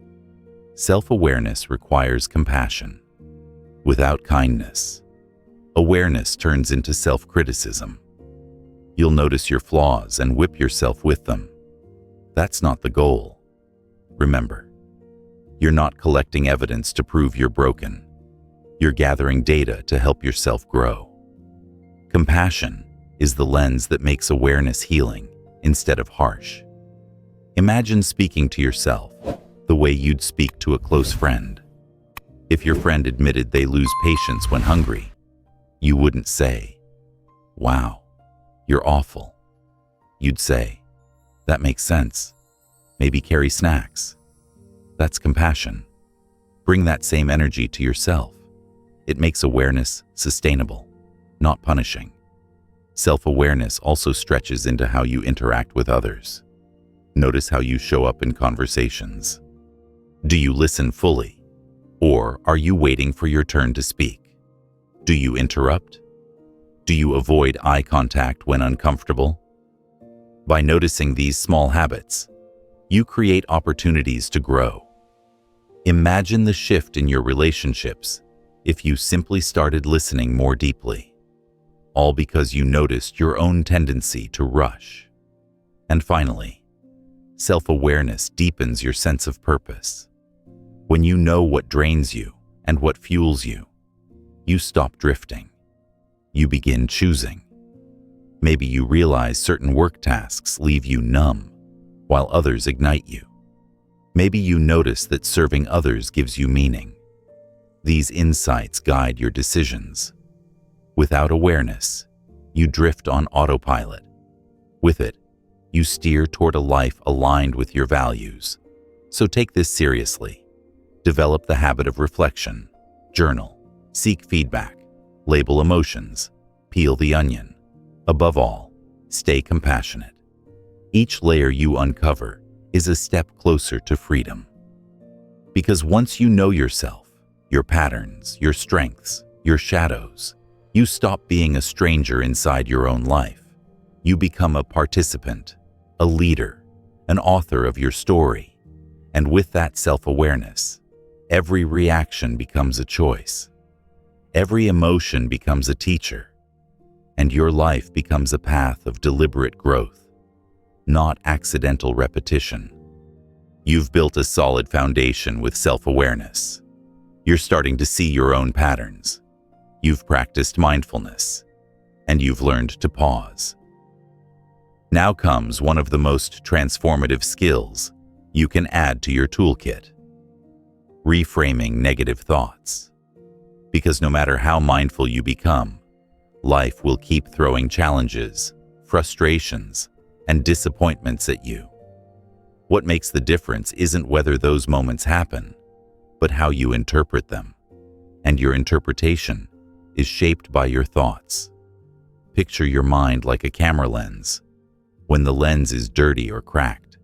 Self-awareness requires compassion. Without kindness, awareness turns into self-criticism. You'll notice your flaws and whip yourself with them. That's not the goal. Remember, you're not collecting evidence to prove you're broken. You're gathering data to help yourself grow. Compassion is the lens that makes awareness healing instead of harsh. Imagine speaking to yourself the way you'd speak to a close friend. If your friend admitted they lose patience when hungry, you wouldn't say, "Wow, you're awful." You'd say, "That makes sense. Maybe carry snacks." That's compassion. Bring that same energy to yourself. It makes awareness sustainable, not punishing. Self-awareness also stretches into how you interact with others. Notice how you show up in conversations. Do you listen fully? Or are you waiting for your turn to speak? Do you interrupt? Do you avoid eye contact when uncomfortable? By noticing these small habits, you create opportunities to grow. Imagine the shift in your relationships if you simply started listening more deeply, all because you noticed your own tendency to rush. And finally, self-awareness deepens your sense of purpose. When you know what drains you and what fuels you, you stop drifting. You begin choosing. Maybe you realize certain work tasks leave you numb, while others ignite you. Maybe you notice that serving others gives you meaning. These insights guide your decisions. Without awareness, you drift on autopilot. With it, you steer toward a life aligned with your values. So take this seriously. Develop the habit of reflection. Journal. Seek feedback. Label emotions. Peel the onion. Above all, stay compassionate. Each layer you uncover is a step closer to freedom. Because once you know yourself, your patterns, your strengths, your shadows, you stop being a stranger inside your own life. You become a participant, a leader, an author of your story. And with that self-awareness, every reaction becomes a choice. Every emotion becomes a teacher. And your life becomes a path of deliberate growth, not accidental repetition. You've built a solid foundation with self-awareness. You're starting to see your own patterns. You've practiced mindfulness, and you've learned to pause. Now comes one of the most transformative skills you can add to your toolkit: reframing negative thoughts. Because no matter how mindful you become, life will keep throwing challenges, frustrations, and disappointments at you. What makes the difference isn't whether those moments happen, but how you interpret them. And your interpretation is shaped by your thoughts. Picture your mind like a camera lens. When the lens is dirty or cracked,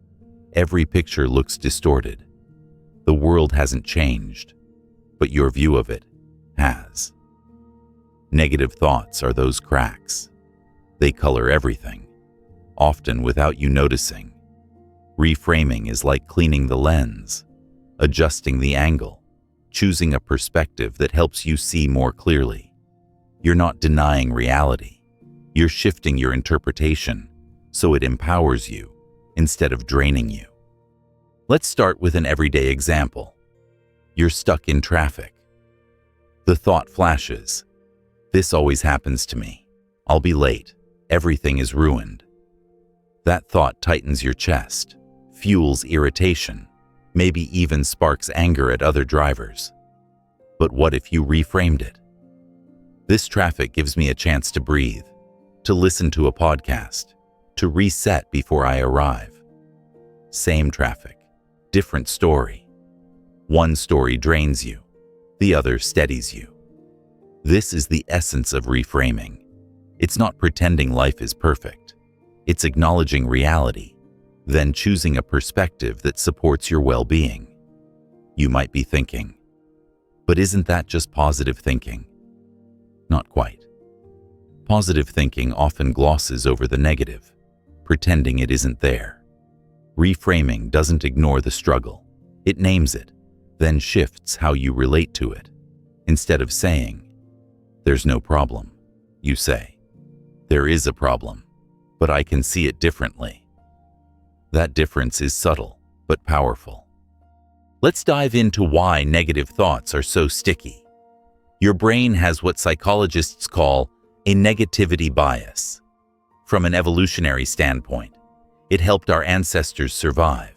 every picture looks distorted. The world hasn't changed, but your view of it has. Negative thoughts are those cracks. They color everything, often without you noticing. Reframing is like cleaning the lens, adjusting the angle, choosing a perspective that helps you see more clearly. You're not denying reality. You're shifting your interpretation so it empowers you instead of draining you. Let's start with an everyday example. You're stuck in traffic. The thought flashes, "This always happens to me. I'll be late. Everything is ruined." That thought tightens your chest, fuels irritation, maybe even sparks anger at other drivers. But what if you reframed it? This traffic gives me a chance to breathe, to listen to a podcast, to reset before I arrive. Same traffic, different story. One story drains you, the other steadies you. This is the essence of reframing. It's not pretending life is perfect. It's acknowledging reality, then choosing a perspective that supports your well-being. You might be thinking, but isn't that just positive thinking? Not quite. Positive thinking often glosses over the negative, pretending it isn't there. Reframing doesn't ignore the struggle. It names it, then shifts how you relate to it. Instead of saying, "There's no problem," you say, "There is a problem, but I can see it differently." That difference is subtle, but powerful. Let's dive into why negative thoughts are so sticky. Your brain has what psychologists call a negativity bias. From an evolutionary standpoint, it helped our ancestors survive.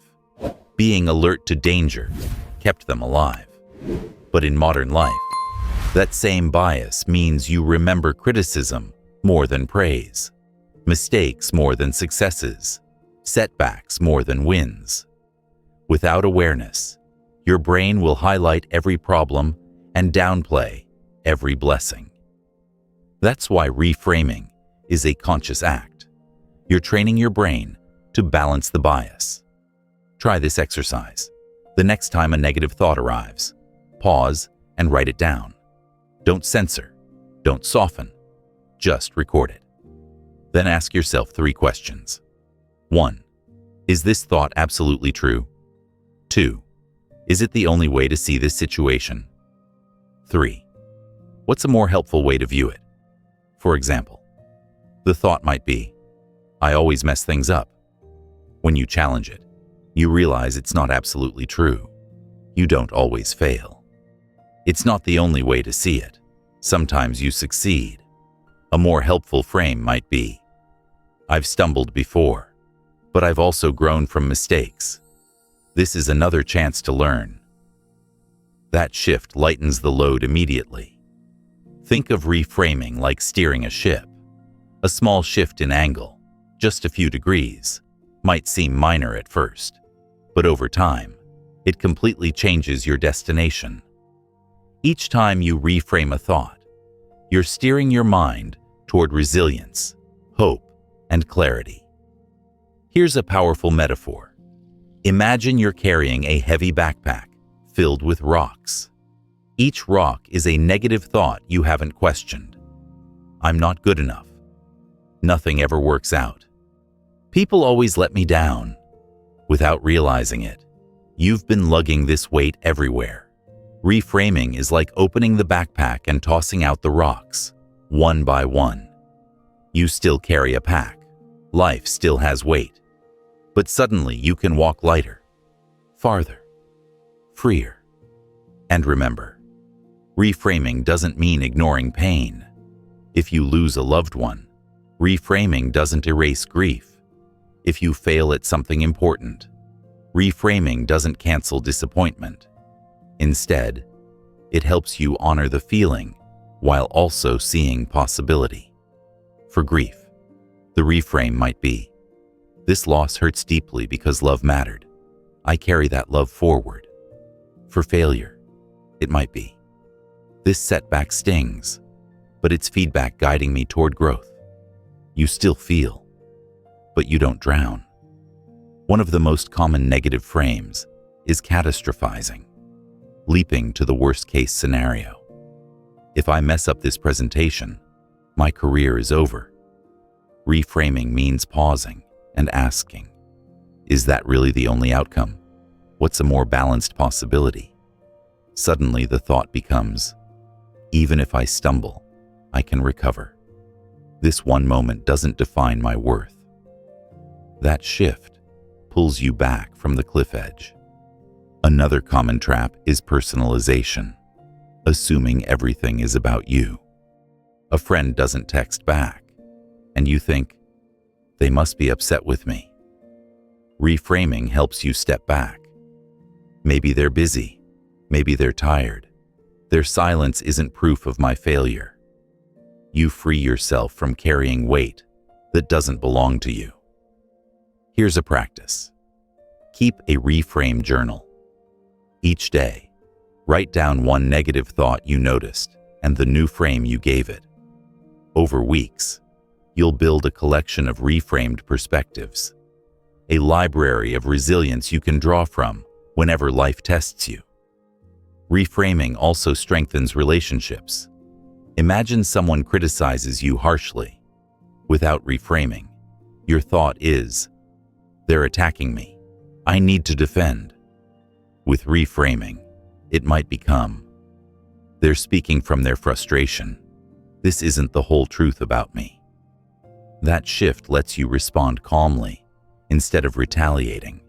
Being alert to danger kept them alive. But in modern life, that same bias means you remember criticism more than praise, mistakes more than successes, setbacks more than wins. Without awareness, your brain will highlight every problem and downplay every blessing. That's why reframing is a conscious act. You're training your brain to balance the bias. Try this exercise. The next time a negative thought arrives, pause and write it down. Don't censor, don't soften, just record it. Then ask yourself 3 questions. 1. Is this thought absolutely true? 2. Is it the only way to see this situation? 3. What's a more helpful way to view it? For example, the thought might be, I always mess things up. When you challenge it, you realize it's not absolutely true. You don't always fail. It's not the only way to see it. Sometimes you succeed. A more helpful frame might be, I've stumbled before, but I've also grown from mistakes. This is another chance to learn. That shift lightens the load immediately. Think of reframing like steering a ship. A small shift in angle, just a few degrees, might seem minor at first, but over time, it completely changes your destination. Each time you reframe a thought, you're steering your mind toward resilience, hope, and clarity. Here's a powerful metaphor. Imagine you're carrying a heavy backpack filled with rocks. Each rock is a negative thought you haven't questioned. I'm not good enough. Nothing ever works out. People always let me down. Without realizing it, you've been lugging this weight everywhere. Reframing is like opening the backpack and tossing out the rocks, one by one. You still carry a pack. Life still has weight. But suddenly you can walk lighter, farther, freer. And remember, reframing doesn't mean ignoring pain. If you lose a loved one, reframing doesn't erase grief. If you fail at something important, reframing doesn't cancel disappointment. Instead, it helps you honor the feeling while also seeing possibility. For grief, the reframe might be, this loss hurts deeply because love mattered. I carry that love forward. For failure, it might be, this setback stings, but it's feedback guiding me toward growth. You still feel, but you don't drown. One of the most common negative frames is catastrophizing, leaping to the worst-case scenario. If I mess up this presentation, my career is over. Reframing means pausing and asking, is that really the only outcome? What's a more balanced possibility? Suddenly the thought becomes, even if I stumble, I can recover. This one moment doesn't define my worth. That shift pulls you back from the cliff edge. Another common trap is personalization, assuming everything is about you. A friend doesn't text back, and you think, they must be upset with me. Reframing helps you step back. Maybe they're busy, maybe they're tired. Their silence isn't proof of my failure. You free yourself from carrying weight that doesn't belong to you. Here's a practice. Keep a reframe journal. Each day, write down one negative thought you noticed and the new frame you gave it. Over weeks, you'll build a collection of reframed perspectives, a library of resilience you can draw from whenever life tests you. Reframing also strengthens relationships. Imagine someone criticizes you harshly. Without reframing, your thought is, they're attacking me. I need to defend. With reframing, it might become, they're speaking from their frustration. This isn't the whole truth about me. That shift lets you respond calmly instead of retaliating.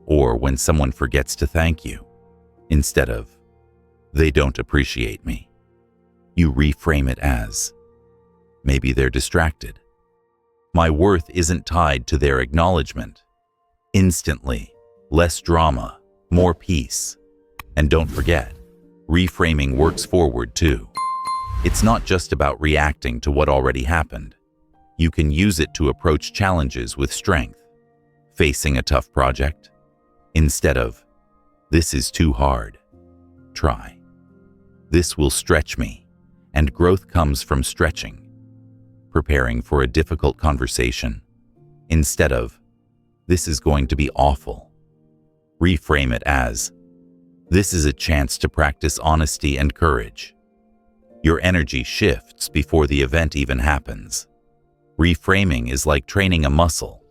Or when someone forgets to thank you, instead of, they don't appreciate me. You reframe it as, maybe they're distracted. My worth isn't tied to their acknowledgement. Instantly, less drama, more peace. And don't forget, reframing works forward too. It's not just about reacting to what already happened. You can use it to approach challenges with strength. Facing a tough project, instead of, this is too hard, try, this will stretch me, and growth comes from stretching. Preparing for a difficult conversation, instead of, this is going to be awful. Reframe it as, this is a chance to practice honesty and courage. Your energy shifts before the event even happens. Reframing is like training a muscle.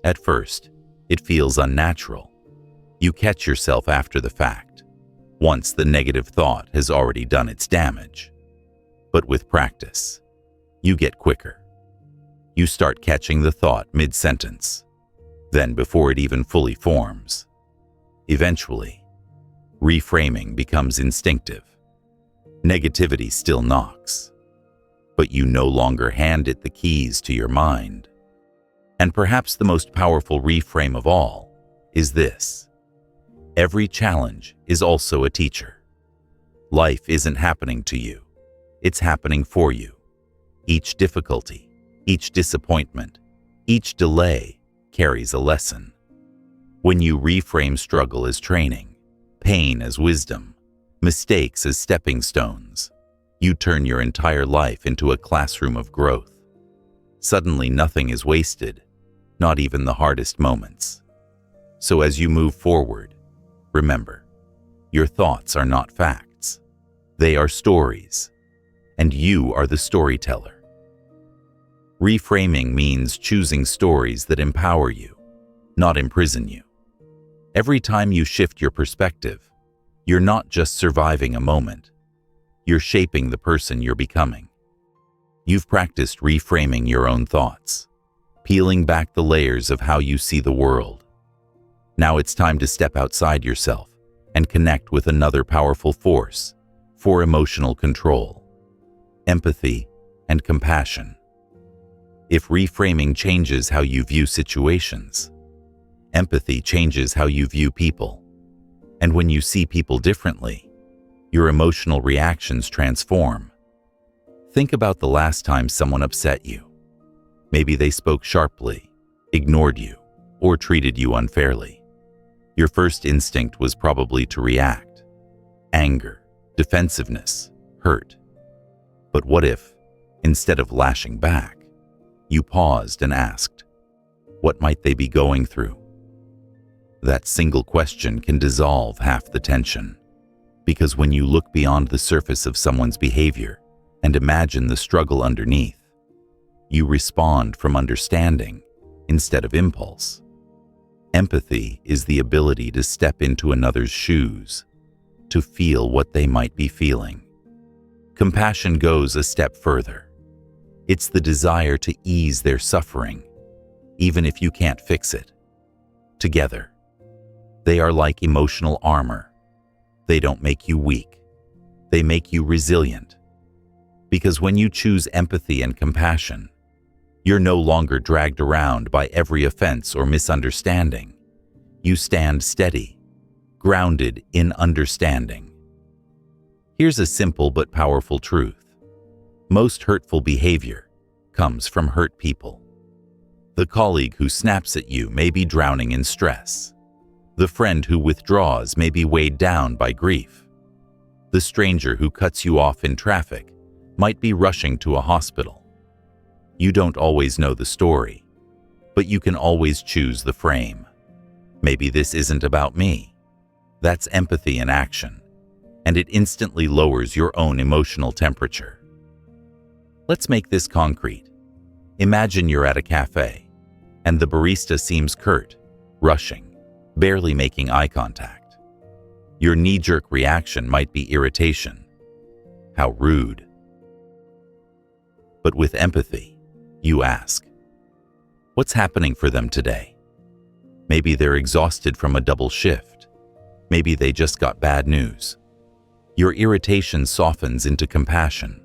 At first, it feels unnatural. You catch yourself after the fact, once the negative thought has already done its damage. But with practice, you get quicker. You start catching the thought mid-sentence, then before it even fully forms. Eventually, reframing becomes instinctive. Negativity still knocks, but you no longer hand it the keys to your mind. And perhaps the most powerful reframe of all is this: every challenge is also a teacher. Life isn't happening to you, it's happening for you. Each difficulty, each disappointment, each delay carries a lesson. When you reframe struggle as training, pain as wisdom, mistakes as stepping stones, you turn your entire life into a classroom of growth. Suddenly nothing is wasted, not even the hardest moments. So as you move forward, remember, your thoughts are not facts. They are stories, and you are the storyteller. Reframing means choosing stories that empower you, not imprison you. Every time you shift your perspective, you're not just surviving a moment, you're shaping the person you're becoming. You've practiced reframing your own thoughts, peeling back the layers of how you see the world. Now it's time to step outside yourself and connect with another powerful force for emotional control: empathy and compassion. If reframing changes how you view situations, empathy changes how you view people. And when you see people differently, your emotional reactions transform. Think about the last time someone upset you. Maybe they spoke sharply, ignored you, or treated you unfairly. Your first instinct was probably to react: anger, defensiveness, hurt. But what if, instead of lashing back, you paused and asked, what might they be going through? That single question can dissolve half the tension. Because when you look beyond the surface of someone's behavior and imagine the struggle underneath, you respond from understanding instead of impulse. Empathy is the ability to step into another's shoes, to feel what they might be feeling. Compassion goes a step further. It's the desire to ease their suffering, even if you can't fix it. Together, they are like emotional armor. They don't make you weak. They make you resilient. Because when you choose empathy and compassion, you're no longer dragged around by every offense or misunderstanding. You stand steady, grounded in understanding. Here's a simple but powerful truth. Most hurtful behavior comes from hurt people. The colleague who snaps at you may be drowning in stress. The friend who withdraws may be weighed down by grief. The stranger who cuts you off in traffic might be rushing to a hospital. You don't always know the story, but you can always choose the frame. Maybe this isn't about me. That's empathy in action, and it instantly lowers your own emotional temperature. Let's make this concrete. Imagine you're at a cafe, and the barista seems curt, rushing, barely making eye contact. Your knee-jerk reaction might be irritation. How rude. But with empathy, you ask, what's happening for them today? Maybe they're exhausted from a double shift. Maybe they just got bad news. Your irritation softens into compassion.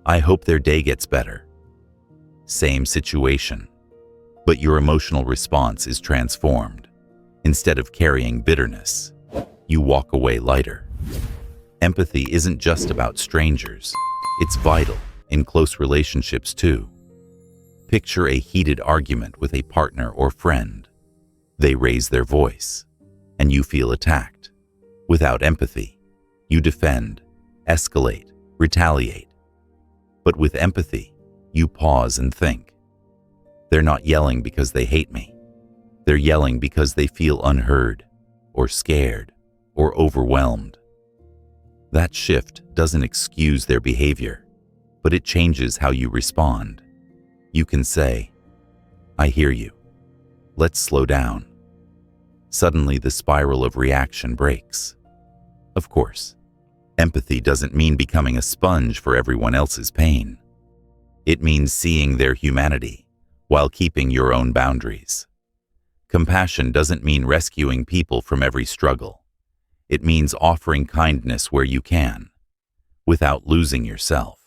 I hope their day gets better. Same situation, but your emotional response is transformed. Instead of carrying bitterness, you walk away lighter. Empathy isn't just about strangers. It's vital in close relationships too. Picture a heated argument with a partner or friend. They raise their voice, and you feel attacked. Without empathy, you defend, escalate, retaliate. But with empathy, you pause and think. They're not yelling because they hate me. They're yelling because they feel unheard, or scared, or overwhelmed. That shift doesn't excuse their behavior, but it changes how you respond. You can say, I hear you. Let's slow down. Suddenly, the spiral of reaction breaks. Of course, empathy doesn't mean becoming a sponge for everyone else's pain. It means seeing their humanity while keeping your own boundaries. Compassion doesn't mean rescuing people from every struggle. It means offering kindness where you can, without losing yourself.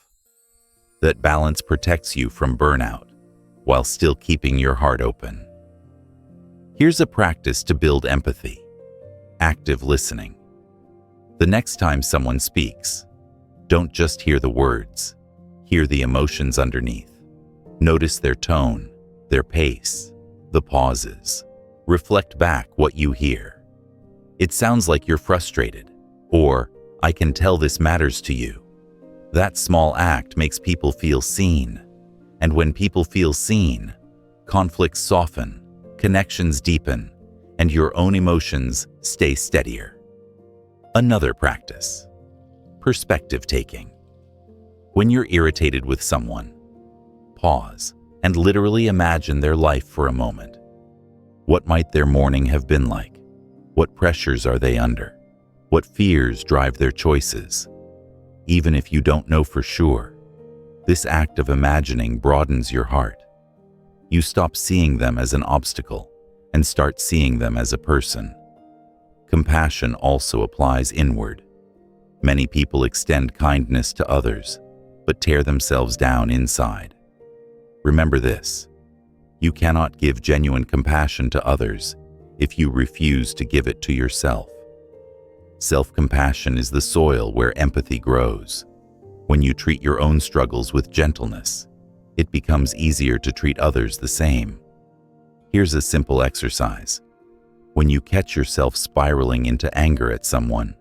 That balance protects you from burnout, while still keeping your heart open. Here's a practice to build empathy: active listening. The next time someone speaks, don't just hear the words, hear the emotions underneath. Notice their tone, their pace, the pauses. Reflect back what you hear. It sounds like you're frustrated, or I can tell this matters to you. That small act makes people feel seen. And when people feel seen, conflicts soften, connections deepen, and your own emotions stay steadier. Another practice: perspective taking. When you're irritated with someone, pause and literally imagine their life for a moment. What might their morning have been like? What pressures are they under? What fears drive their choices? Even if you don't know for sure, this act of imagining broadens your heart. You stop seeing them as an obstacle and start seeing them as a person. Compassion also applies inward. Many people extend kindness to others, but tear themselves down inside. Remember this: you cannot give genuine compassion to others if you refuse to give it to yourself. Self-compassion is the soil where empathy grows. When you treat your own struggles with gentleness, it becomes easier to treat others the same. Here's a simple exercise. When you catch yourself spiraling into anger at someone,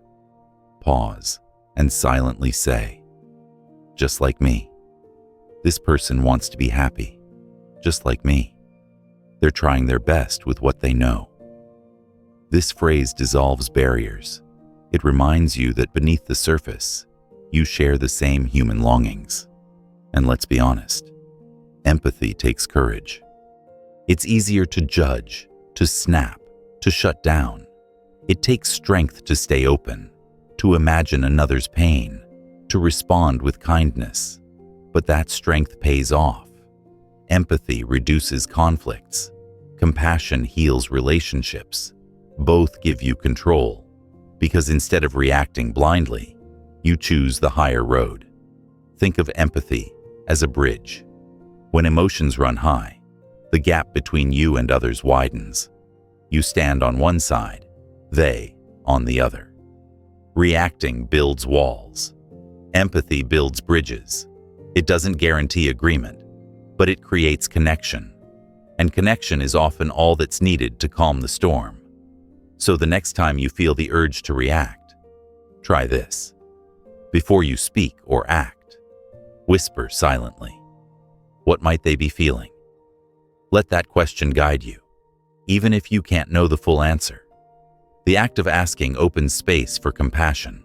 pause and silently say, just like me. This person wants to be happy, just like me. They're trying their best with what they know. This phrase dissolves barriers. It reminds you that beneath the surface, you share the same human longings. And let's be honest, empathy takes courage. It's easier to judge, to snap, to shut down. It takes strength to stay open, to imagine another's pain, to respond with kindness. But that strength pays off. Empathy reduces conflicts. Compassion heals relationships. Both give you control, because instead of reacting blindly, you choose the higher road. Think of empathy as a bridge. When emotions run high, the gap between you and others widens. You stand on one side, they on the other. Reacting builds walls. Empathy builds bridges. It doesn't guarantee agreement, but it creates connection. And connection is often all that's needed to calm the storm. So the next time you feel the urge to react, try this. Before you speak or act, whisper silently. What might they be feeling? Let that question guide you, even if you can't know the full answer. The act of asking opens space for compassion.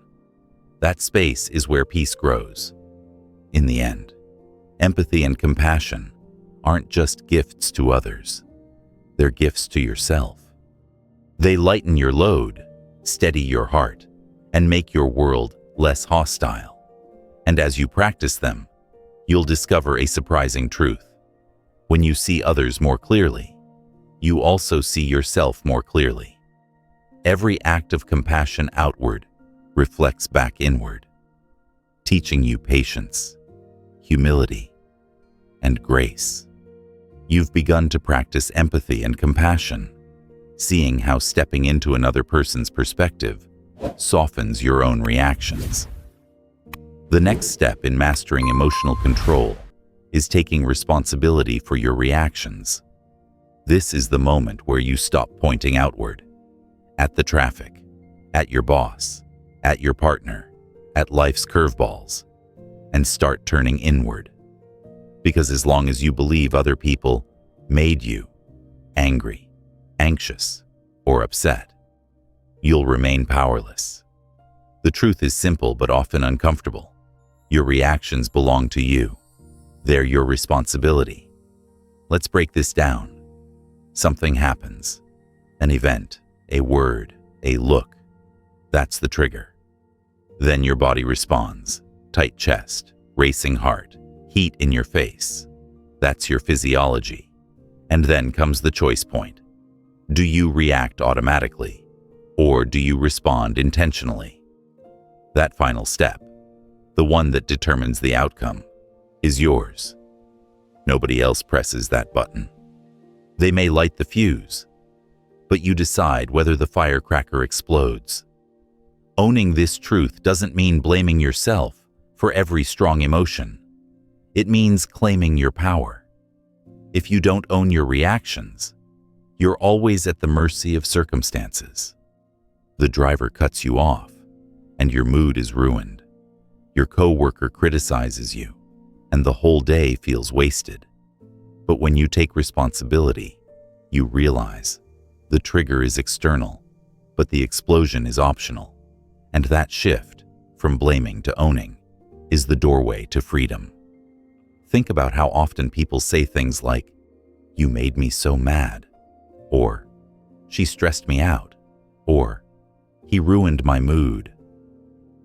That space is where peace grows. In the end, empathy and compassion aren't just gifts to others. They're gifts to yourself. They lighten your load, steady your heart, and make your world less hostile. And as you practice them, you'll discover a surprising truth. When you see others more clearly, you also see yourself more clearly. Every act of compassion outward reflects back inward, teaching you patience, humility, and grace. You've begun to practice empathy and compassion, seeing how stepping into another person's perspective softens your own reactions. The next step in mastering emotional control is taking responsibility for your reactions. This is the moment where you stop pointing outward, at the traffic, at your boss, at your partner, at life's curveballs, and start turning inward. Because as long as you believe other people made you angry, anxious, or upset, you'll remain powerless. The truth is simple but often uncomfortable. Your reactions belong to you. They're your responsibility. Let's break this down. Something happens. An event, a word, a look. That's the trigger. Then your body responds. Tight chest, racing heart, heat in your face. That's your physiology. And then comes the choice point. Do you react automatically, or do you respond intentionally? That final step, the one that determines the outcome, is yours. Nobody else presses that button. They may light the fuse, but you decide whether the firecracker explodes. Owning this truth doesn't mean blaming yourself for every strong emotion. It means claiming your power. If you don't own your reactions, you're always at the mercy of circumstances. The driver cuts you off, and your mood is ruined. Your coworker criticizes you, and the whole day feels wasted. But when you take responsibility, you realize the trigger is external, but the explosion is optional. And that shift from blaming to owning is the doorway to freedom. Think about how often people say things like, "You made me so mad," or "She stressed me out," or "He ruined my mood."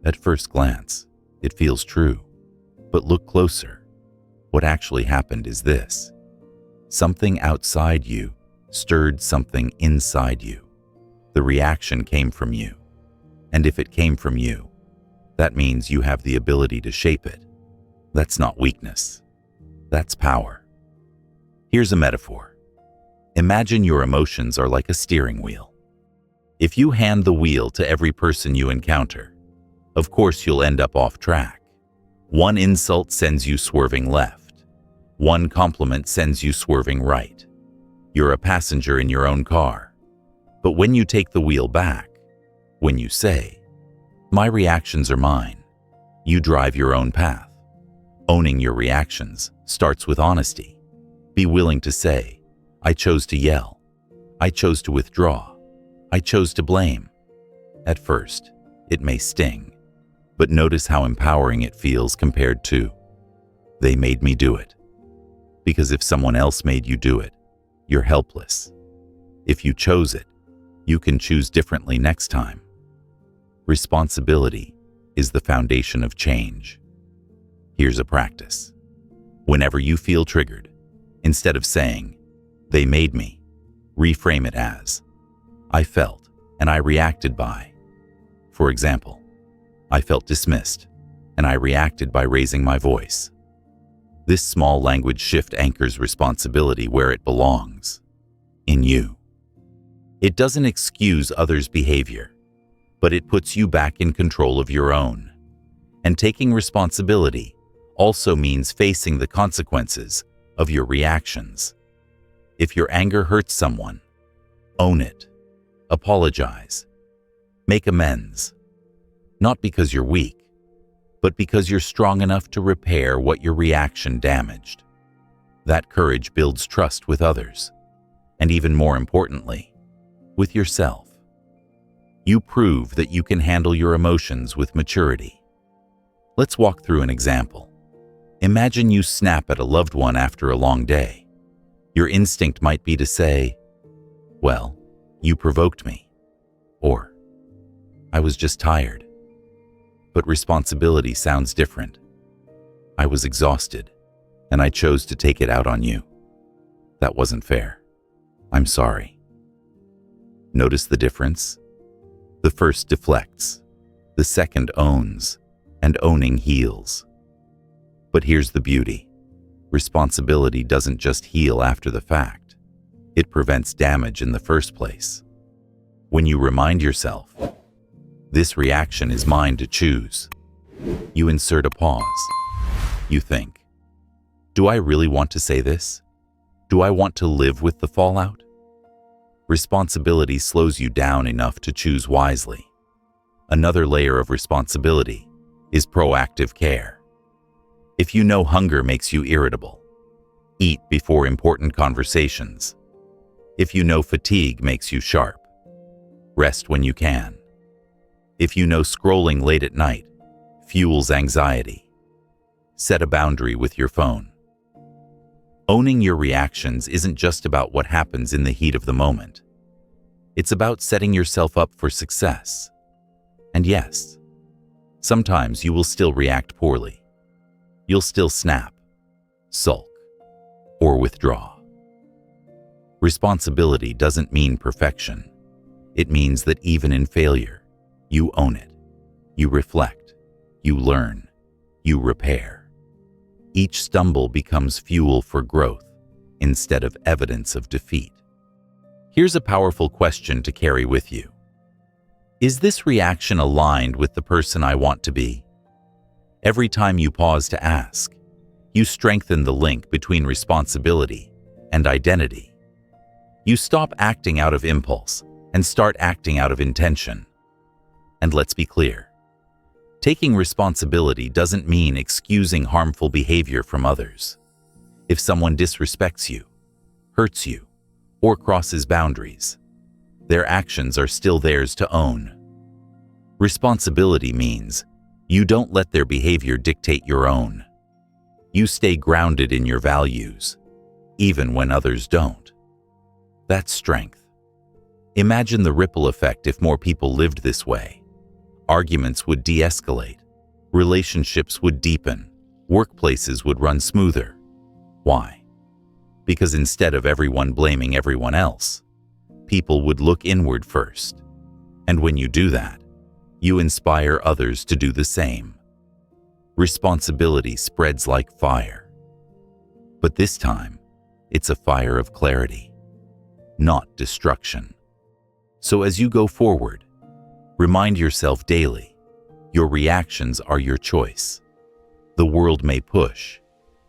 At first glance, it feels true, but look closer. What actually happened is this. Something outside you stirred something inside you. The reaction came from you. And if it came from you, that means you have the ability to shape it. That's not weakness. That's power. Here's a metaphor. Imagine your emotions are like a steering wheel. If you hand the wheel to every person you encounter, of course you'll end up off track. One insult sends you swerving left. One compliment sends you swerving right. You're a passenger in your own car. But when you take the wheel back, when you say, "My reactions are mine," you drive your own path. Owning your reactions starts with honesty. Be willing to say, "I chose to yell. I chose to withdraw. I chose to blame." At first, it may sting, but notice how empowering it feels compared to, "They made me do it." Because if someone else made you do it, you're helpless. If you chose it, you can choose differently next time. Responsibility is the foundation of change. Here's a practice. Whenever you feel triggered, instead of saying, "They made me," reframe it as, "I felt and I reacted by." For example, I felt dismissed and I reacted by raising my voice. This small language shift anchors responsibility where it belongs, in you. It doesn't excuse others' behavior, but it puts you back in control of your own. And taking responsibility also means facing the consequences of your reactions. If your anger hurts someone, own it. Apologize. Make amends. Not because you're weak, but because you're strong enough to repair what your reaction damaged. That courage builds trust with others, and even more importantly, with yourself. You prove that you can handle your emotions with maturity. Let's walk through an example. Imagine you snap at a loved one after a long day. Your instinct might be to say, "Well, you provoked me," or "I was just tired." But responsibility sounds different. "I was exhausted, and I chose to take it out on you. That wasn't fair. I'm sorry." Notice the difference? The first deflects. The second owns, and owning heals. But here's the beauty. Responsibility doesn't just heal after the fact. It prevents damage in the first place. When you remind yourself, this reaction is mine to choose, you insert a pause. You think, do I really want to say this? Do I want to live with the fallout? Responsibility slows you down enough to choose wisely. Another layer of responsibility is proactive care. If you know hunger makes you irritable, eat before important conversations. If you know fatigue makes you sharp, rest when you can. If you know scrolling late at night fuels anxiety, set a boundary with your phone. Owning your reactions isn't just about what happens in the heat of the moment. It's about setting yourself up for success. And yes, sometimes you will still react poorly. You'll still snap, sulk, or withdraw. Responsibility doesn't mean perfection. It means that even in failure, you own it. You reflect, you learn, you repair. Each stumble becomes fuel for growth instead of evidence of defeat. Here's a powerful question to carry with you. Is this reaction aligned with the person I want to be? Every time you pause to ask, you strengthen the link between responsibility and identity. You stop acting out of impulse and start acting out of intention. And let's be clear, taking responsibility doesn't mean excusing harmful behavior from others. If someone disrespects you, hurts you, or crosses boundaries, their actions are still theirs to own. Responsibility means you don't let their behavior dictate your own. You stay grounded in your values, even when others don't. That's strength. Imagine the ripple effect if more people lived this way. Arguments would de-escalate, relationships would deepen, workplaces would run smoother. Why? Because instead of everyone blaming everyone else, people would look inward first. And when you do that, you inspire others to do the same. Responsibility spreads like fire. But this time, it's a fire of clarity, not destruction. So as you go forward, remind yourself daily, your reactions are your choice. The world may push,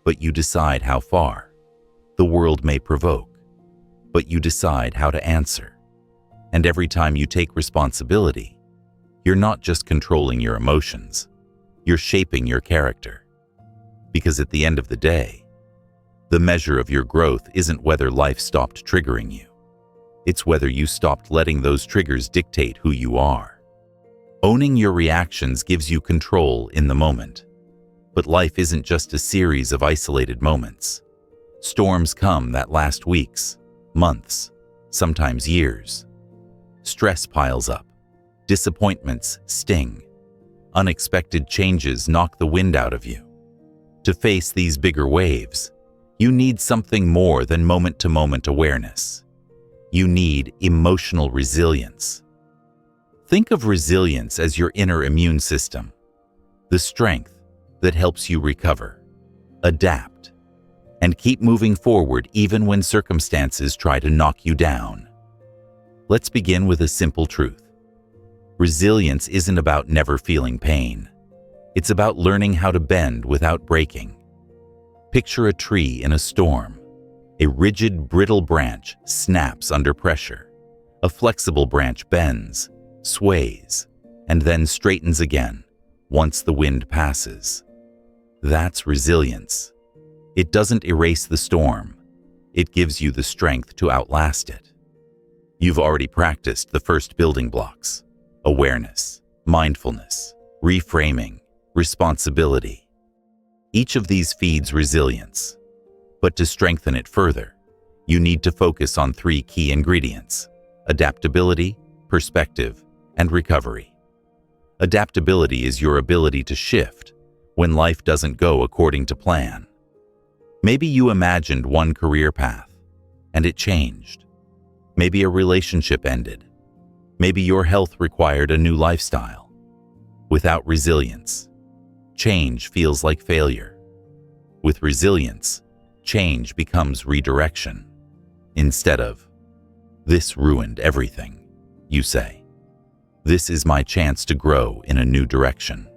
but you decide how far. The world may provoke, but you decide how to answer. And every time you take responsibility, you're not just controlling your emotions, you're shaping your character. Because at the end of the day, the measure of your growth isn't whether life stopped triggering you. It's whether you stopped letting those triggers dictate who you are. Owning your reactions gives you control in the moment. But life isn't just a series of isolated moments. Storms come that last weeks, months, sometimes years. Stress piles up. Disappointments sting. Unexpected changes knock the wind out of you. To face these bigger waves, you need something more than moment-to-moment awareness. You need emotional resilience. Think of resilience as your inner immune system, the strength that helps you recover, adapt, and keep moving forward even when circumstances try to knock you down. Let's begin with a simple truth. Resilience isn't about never feeling pain. It's about learning how to bend without breaking. Picture a tree in a storm. A rigid, brittle branch snaps under pressure. A flexible branch bends, sways, and then straightens again once the wind passes. That's resilience. It doesn't erase the storm. It gives you the strength to outlast it. You've already practiced the first building blocks: awareness, mindfulness, reframing, responsibility. Each of these feeds resilience. But to strengthen it further, you need to focus on 3 key ingredients: adaptability, perspective, and recovery. Adaptability is your ability to shift when life doesn't go according to plan. Maybe you imagined one career path, and it changed. Maybe a relationship ended. Maybe your health required a new lifestyle. Without resilience, change feels like failure. With resilience, change becomes redirection. Instead of, "This ruined everything," you say, "This is my chance to grow in a new direction."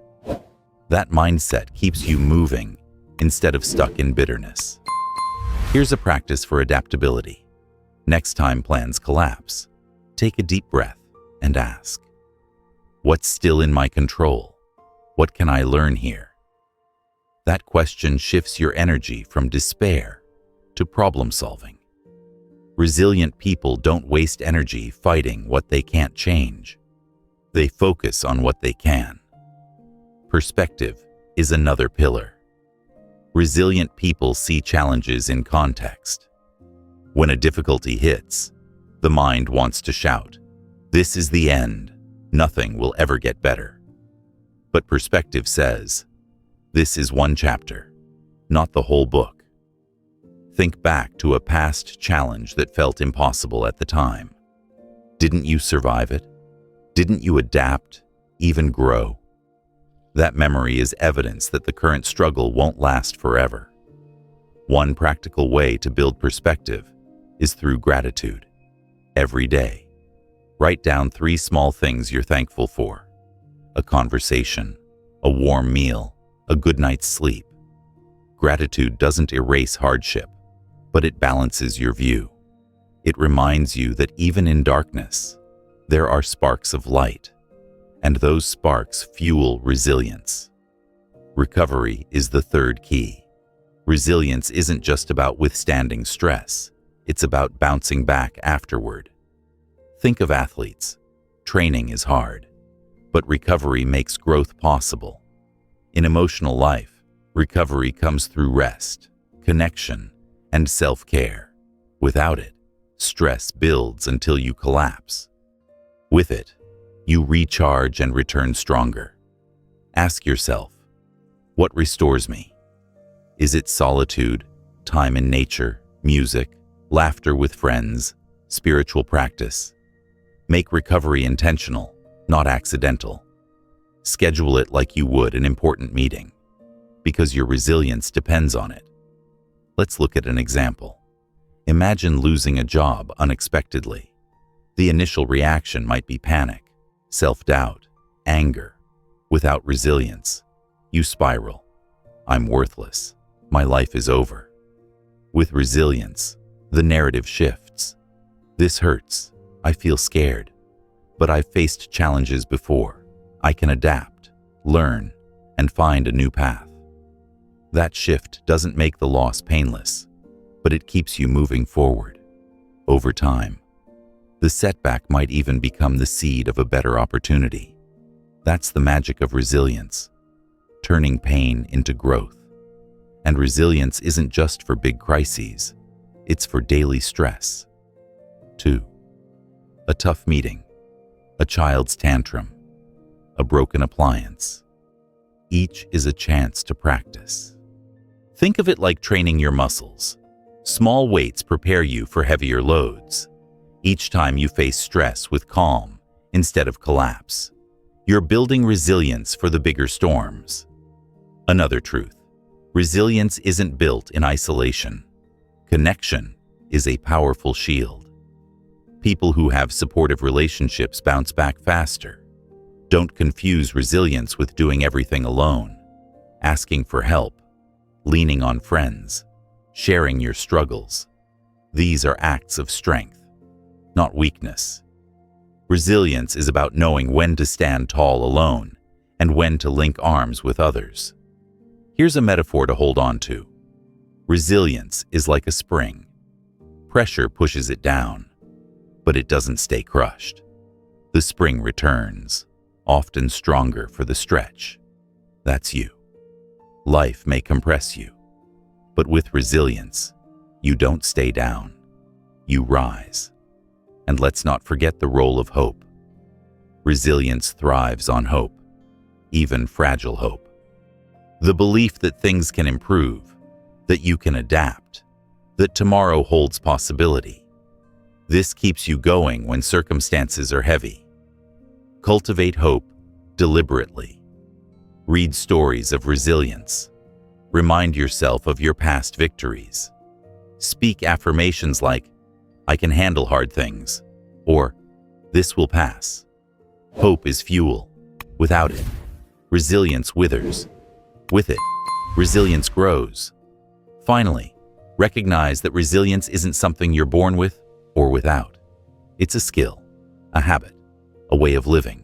That mindset keeps you moving instead of stuck in bitterness. Here's a practice for adaptability. Next time plans collapse, take a deep breath and ask, "What's still in my control? What can I learn here?" That question shifts your energy from despair to problem solving. Resilient people don't waste energy fighting what they can't change. They focus on what they can. Perspective is another pillar. Resilient people see challenges in context. When a difficulty hits, the mind wants to shout, "This is the end. Nothing will ever get better." But perspective says, "This is one chapter, not the whole book." Think back to a past challenge that felt impossible at the time. Didn't you survive it? Didn't you adapt, even grow? That memory is evidence that the current struggle won't last forever. One practical way to build perspective is through gratitude. Every day, write down 3 small things you're thankful for: a conversation, a warm meal, a good night's sleep. Gratitude doesn't erase hardship, but it balances your view. It reminds you that even in darkness, there are sparks of light, and those sparks fuel resilience. Recovery is the third key. Resilience isn't just about withstanding stress, it's about bouncing back afterward. Think of athletes. Training is hard, but recovery makes growth possible. In emotional life, recovery comes through rest, connection, and self-care. Without it, stress builds until you collapse. With it, you recharge and return stronger. Ask yourself, what restores me? Is it solitude, time in nature, music, laughter with friends, spiritual practice? Make recovery intentional, not accidental. Schedule it like you would an important meeting, because your resilience depends on it. Let's look at an example. Imagine losing a job unexpectedly. The initial reaction might be panic, self-doubt, anger. Without resilience, you spiral. "I'm worthless. My life is over." With resilience, the narrative shifts. "This hurts. I feel scared. But I've faced challenges before. I can adapt, learn, and find a new path." That shift doesn't make the loss painless, but it keeps you moving forward. Over time, the setback might even become the seed of a better opportunity. That's the magic of resilience, turning pain into growth. And resilience isn't just for big crises, it's for daily stress. 2. A tough meeting, a child's tantrum, a broken appliance. Each is a chance to practice. Think of it like training your muscles. Small weights prepare you for heavier loads. Each time you face stress with calm instead of collapse, you're building resilience for the bigger storms. Another truth: resilience isn't built in isolation. Connection is a powerful shield. People who have supportive relationships bounce back faster. Don't confuse resilience with doing everything alone. Asking for help, leaning on friends, sharing your struggles. These are acts of strength, not weakness. Resilience is about knowing when to stand tall alone and when to link arms with others. Here's a metaphor to hold on to. Resilience is like a spring. Pressure pushes it down, but it doesn't stay crushed. The spring returns, often stronger for the stretch. That's you. Life may compress you, but with resilience, you don't stay down. You rise. And let's not forget the role of hope. Resilience thrives on hope, even fragile hope. The belief that things can improve, that you can adapt, that tomorrow holds possibility. This keeps you going when circumstances are heavy. Cultivate hope deliberately. Read stories of resilience. Remind yourself of your past victories. Speak affirmations like, "I can handle hard things," or "This will pass." Hope is fuel. Without it, resilience withers. With it, resilience grows. Finally, recognize that resilience isn't something you're born with or without. It's a skill, a habit, a way of living.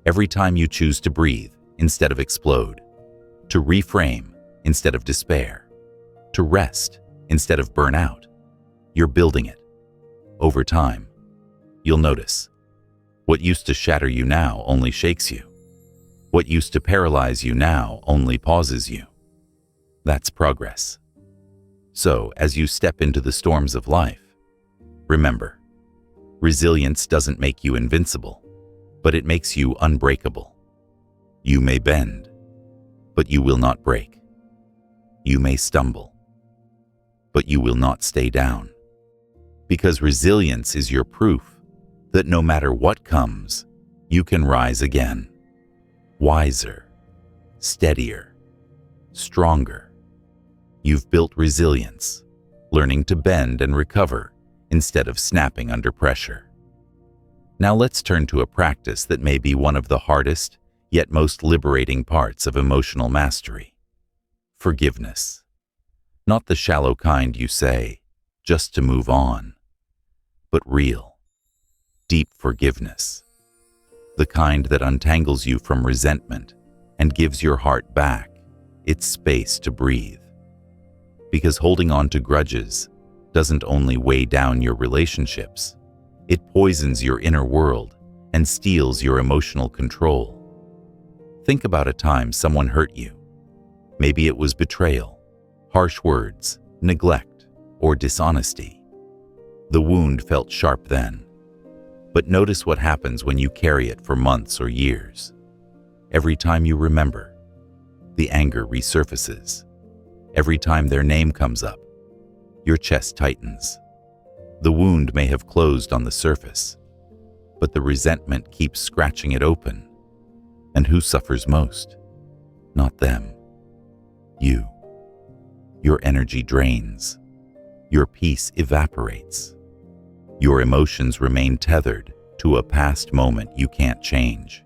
Every time you choose to breathe instead of explode, to reframe instead of despair, to rest instead of burn out, you're building it. Over time, you'll notice what used to shatter you now only shakes you. What used to paralyze you now only pauses you. That's progress. So, as you step into the storms of life, remember, resilience doesn't make you invincible, but it makes you unbreakable. You may bend, but you will not break. You may stumble, but you will not stay down. Because resilience is your proof that no matter what comes, you can rise again. Wiser, steadier, stronger. You've built resilience, learning to bend and recover instead of snapping under pressure. Now let's turn to a practice that may be one of the hardest, yet most liberating parts of emotional mastery. Forgiveness. Not the shallow kind you say, just to move on, but real, deep forgiveness. The kind that untangles you from resentment and gives your heart back its space to breathe. Because holding on to grudges doesn't only weigh down your relationships, it poisons your inner world and steals your emotional control. Think about a time someone hurt you. Maybe it was betrayal, harsh words, neglect, or dishonesty. The wound felt sharp then. But notice what happens when you carry it for months or years. Every time you remember, the anger resurfaces. Every time their name comes up, your chest tightens. The wound may have closed on the surface, but the resentment keeps scratching it open. And who suffers most? Not them. You. Your energy drains. Your peace evaporates. Your emotions remain tethered to a past moment you can't change.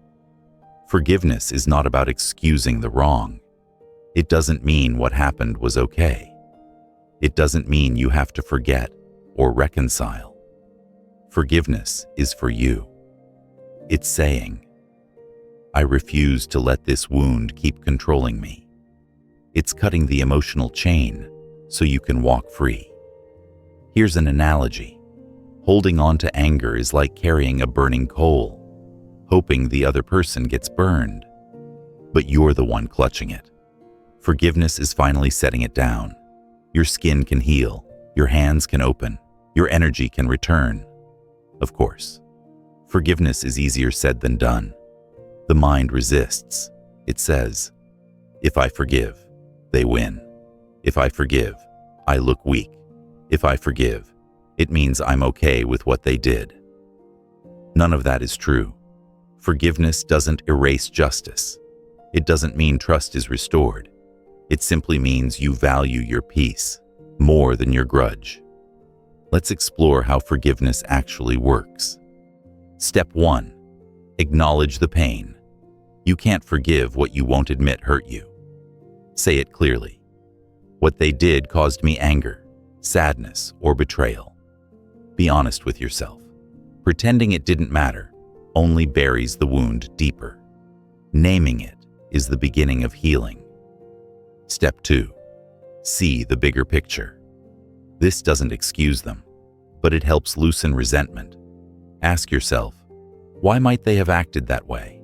Forgiveness is not about excusing the wrong. It doesn't mean what happened was okay. It doesn't mean you have to forget or reconcile. Forgiveness is for you. It's saying, "I refuse to let this wound keep controlling me." It's cutting the emotional chain so you can walk free. Here's an analogy. Holding on to anger is like carrying a burning coal, hoping the other person gets burned, but you're the one clutching it. Forgiveness is finally setting it down. Your skin can heal, your hands can open, your energy can return. Of course, forgiveness is easier said than done. The mind resists. It says, "If I forgive, they win. If I forgive, I look weak. If I forgive, it means I'm okay with what they did." None of that is true. Forgiveness doesn't erase justice. It doesn't mean trust is restored. It simply means you value your peace more than your grudge. Let's explore how forgiveness actually works. Step 1. Acknowledge the pain. You can't forgive what you won't admit hurt you. Say it clearly. What they did caused me anger, sadness, or betrayal. Be honest with yourself. Pretending it didn't matter only buries the wound deeper. Naming it is the beginning of healing. Step 2. See the bigger picture. This doesn't excuse them, but it helps loosen resentment. Ask yourself, why might they have acted that way?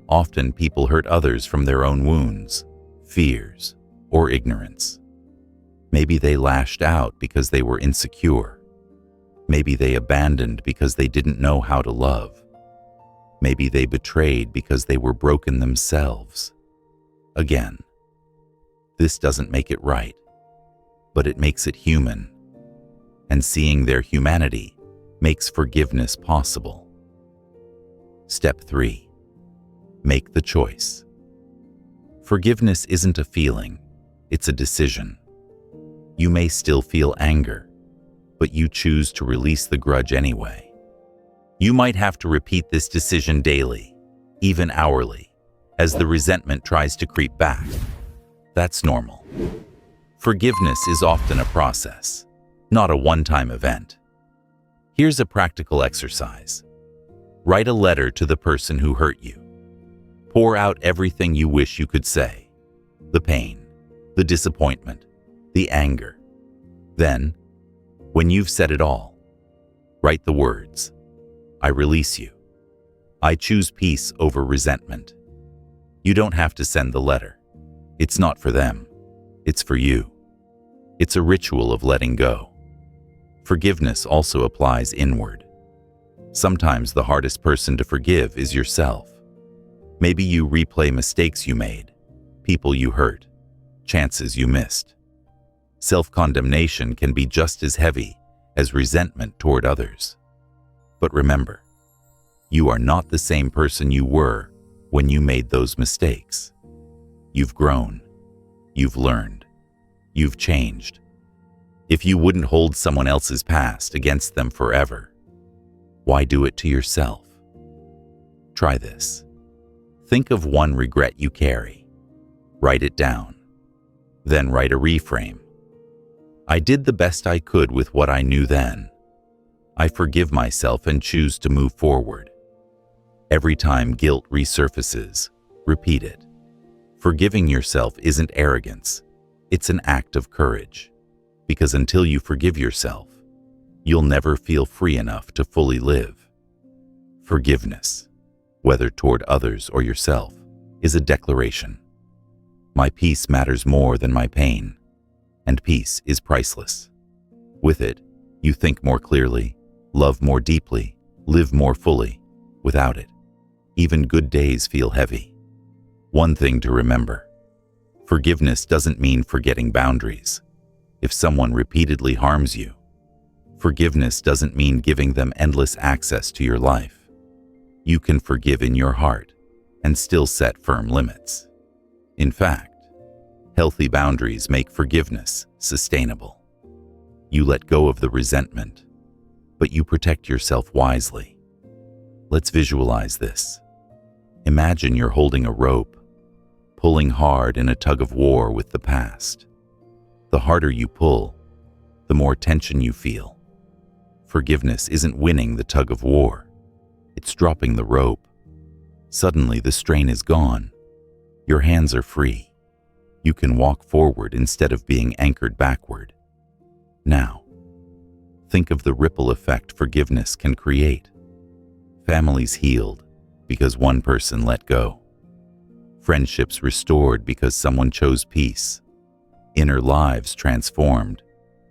Often people hurt others from their own wounds, fears, or ignorance. Maybe they lashed out because they were insecure. Maybe they abandoned because they didn't know how to love. Maybe they betrayed because they were broken themselves. Again, this doesn't make it right, but it makes it human. And seeing their humanity makes forgiveness possible. Step 3. Make the choice. Forgiveness isn't a feeling, it's a decision. You may still feel anger, but you choose to release the grudge anyway. You might have to repeat this decision daily, even hourly, as the resentment tries to creep back. That's normal. Forgiveness is often a process, not a one-time event. Here's a practical exercise. Write a letter to the person who hurt you. Pour out everything you wish you could say. The pain, the disappointment, the anger. Then, when you've said it all, write the words, "I release you. I choose peace over resentment." You don't have to send the letter. It's not for them. It's for you. It's a ritual of letting go. Forgiveness also applies inward. Sometimes the hardest person to forgive is yourself. Maybe you replay mistakes you made, people you hurt, chances you missed. Self-condemnation can be just as heavy as resentment toward others. But remember, you are not the same person you were when you made those mistakes. You've grown. You've learned. You've changed. If you wouldn't hold someone else's past against them forever, why do it to yourself? Try this. Think of one regret you carry. Write it down. Then write a reframe. I did the best I could with what I knew then. I forgive myself and choose to move forward. Every time guilt resurfaces, repeat it. Forgiving yourself isn't arrogance. It's an act of courage. Because until you forgive yourself, you'll never feel free enough to fully live. Forgiveness, whether toward others or yourself, is a declaration. My peace matters more than my pain, and peace is priceless. With it, you think more clearly, love more deeply, live more fully. Without it, even good days feel heavy. One thing to remember: forgiveness doesn't mean forgetting boundaries. If someone repeatedly harms you, forgiveness doesn't mean giving them endless access to your life. You can forgive in your heart and still set firm limits. In fact, healthy boundaries make forgiveness sustainable. You let go of the resentment, but you protect yourself wisely. Let's visualize this. Imagine you're holding a rope, pulling hard in a tug-of-war with the past. The harder you pull, the more tension you feel. Forgiveness isn't winning the tug-of-war. It's dropping the rope. Suddenly, the strain is gone. Your hands are free. You can walk forward instead of being anchored backward. Now, think of the ripple effect forgiveness can create. Families healed because one person let go. Friendships restored because someone chose peace. Inner lives transformed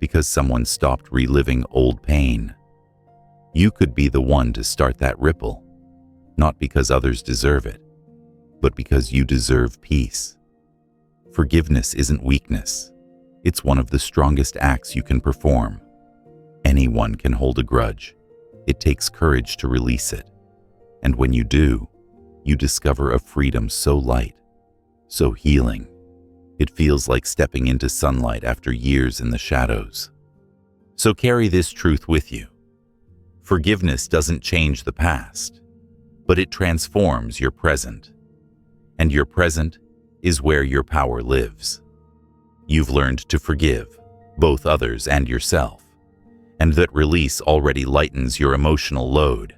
because someone stopped reliving old pain. You could be the one to start that ripple, not because others deserve it, but because you deserve peace. Forgiveness isn't weakness. It's one of the strongest acts you can perform. Anyone can hold a grudge. It takes courage to release it. And when you do, you discover a freedom so light, so healing. It feels like stepping into sunlight after years in the shadows. So carry this truth with you. Forgiveness doesn't change the past, but it transforms your present. And your present is where your power lives. You've learned to forgive, both others and yourself, and that release already lightens your emotional load.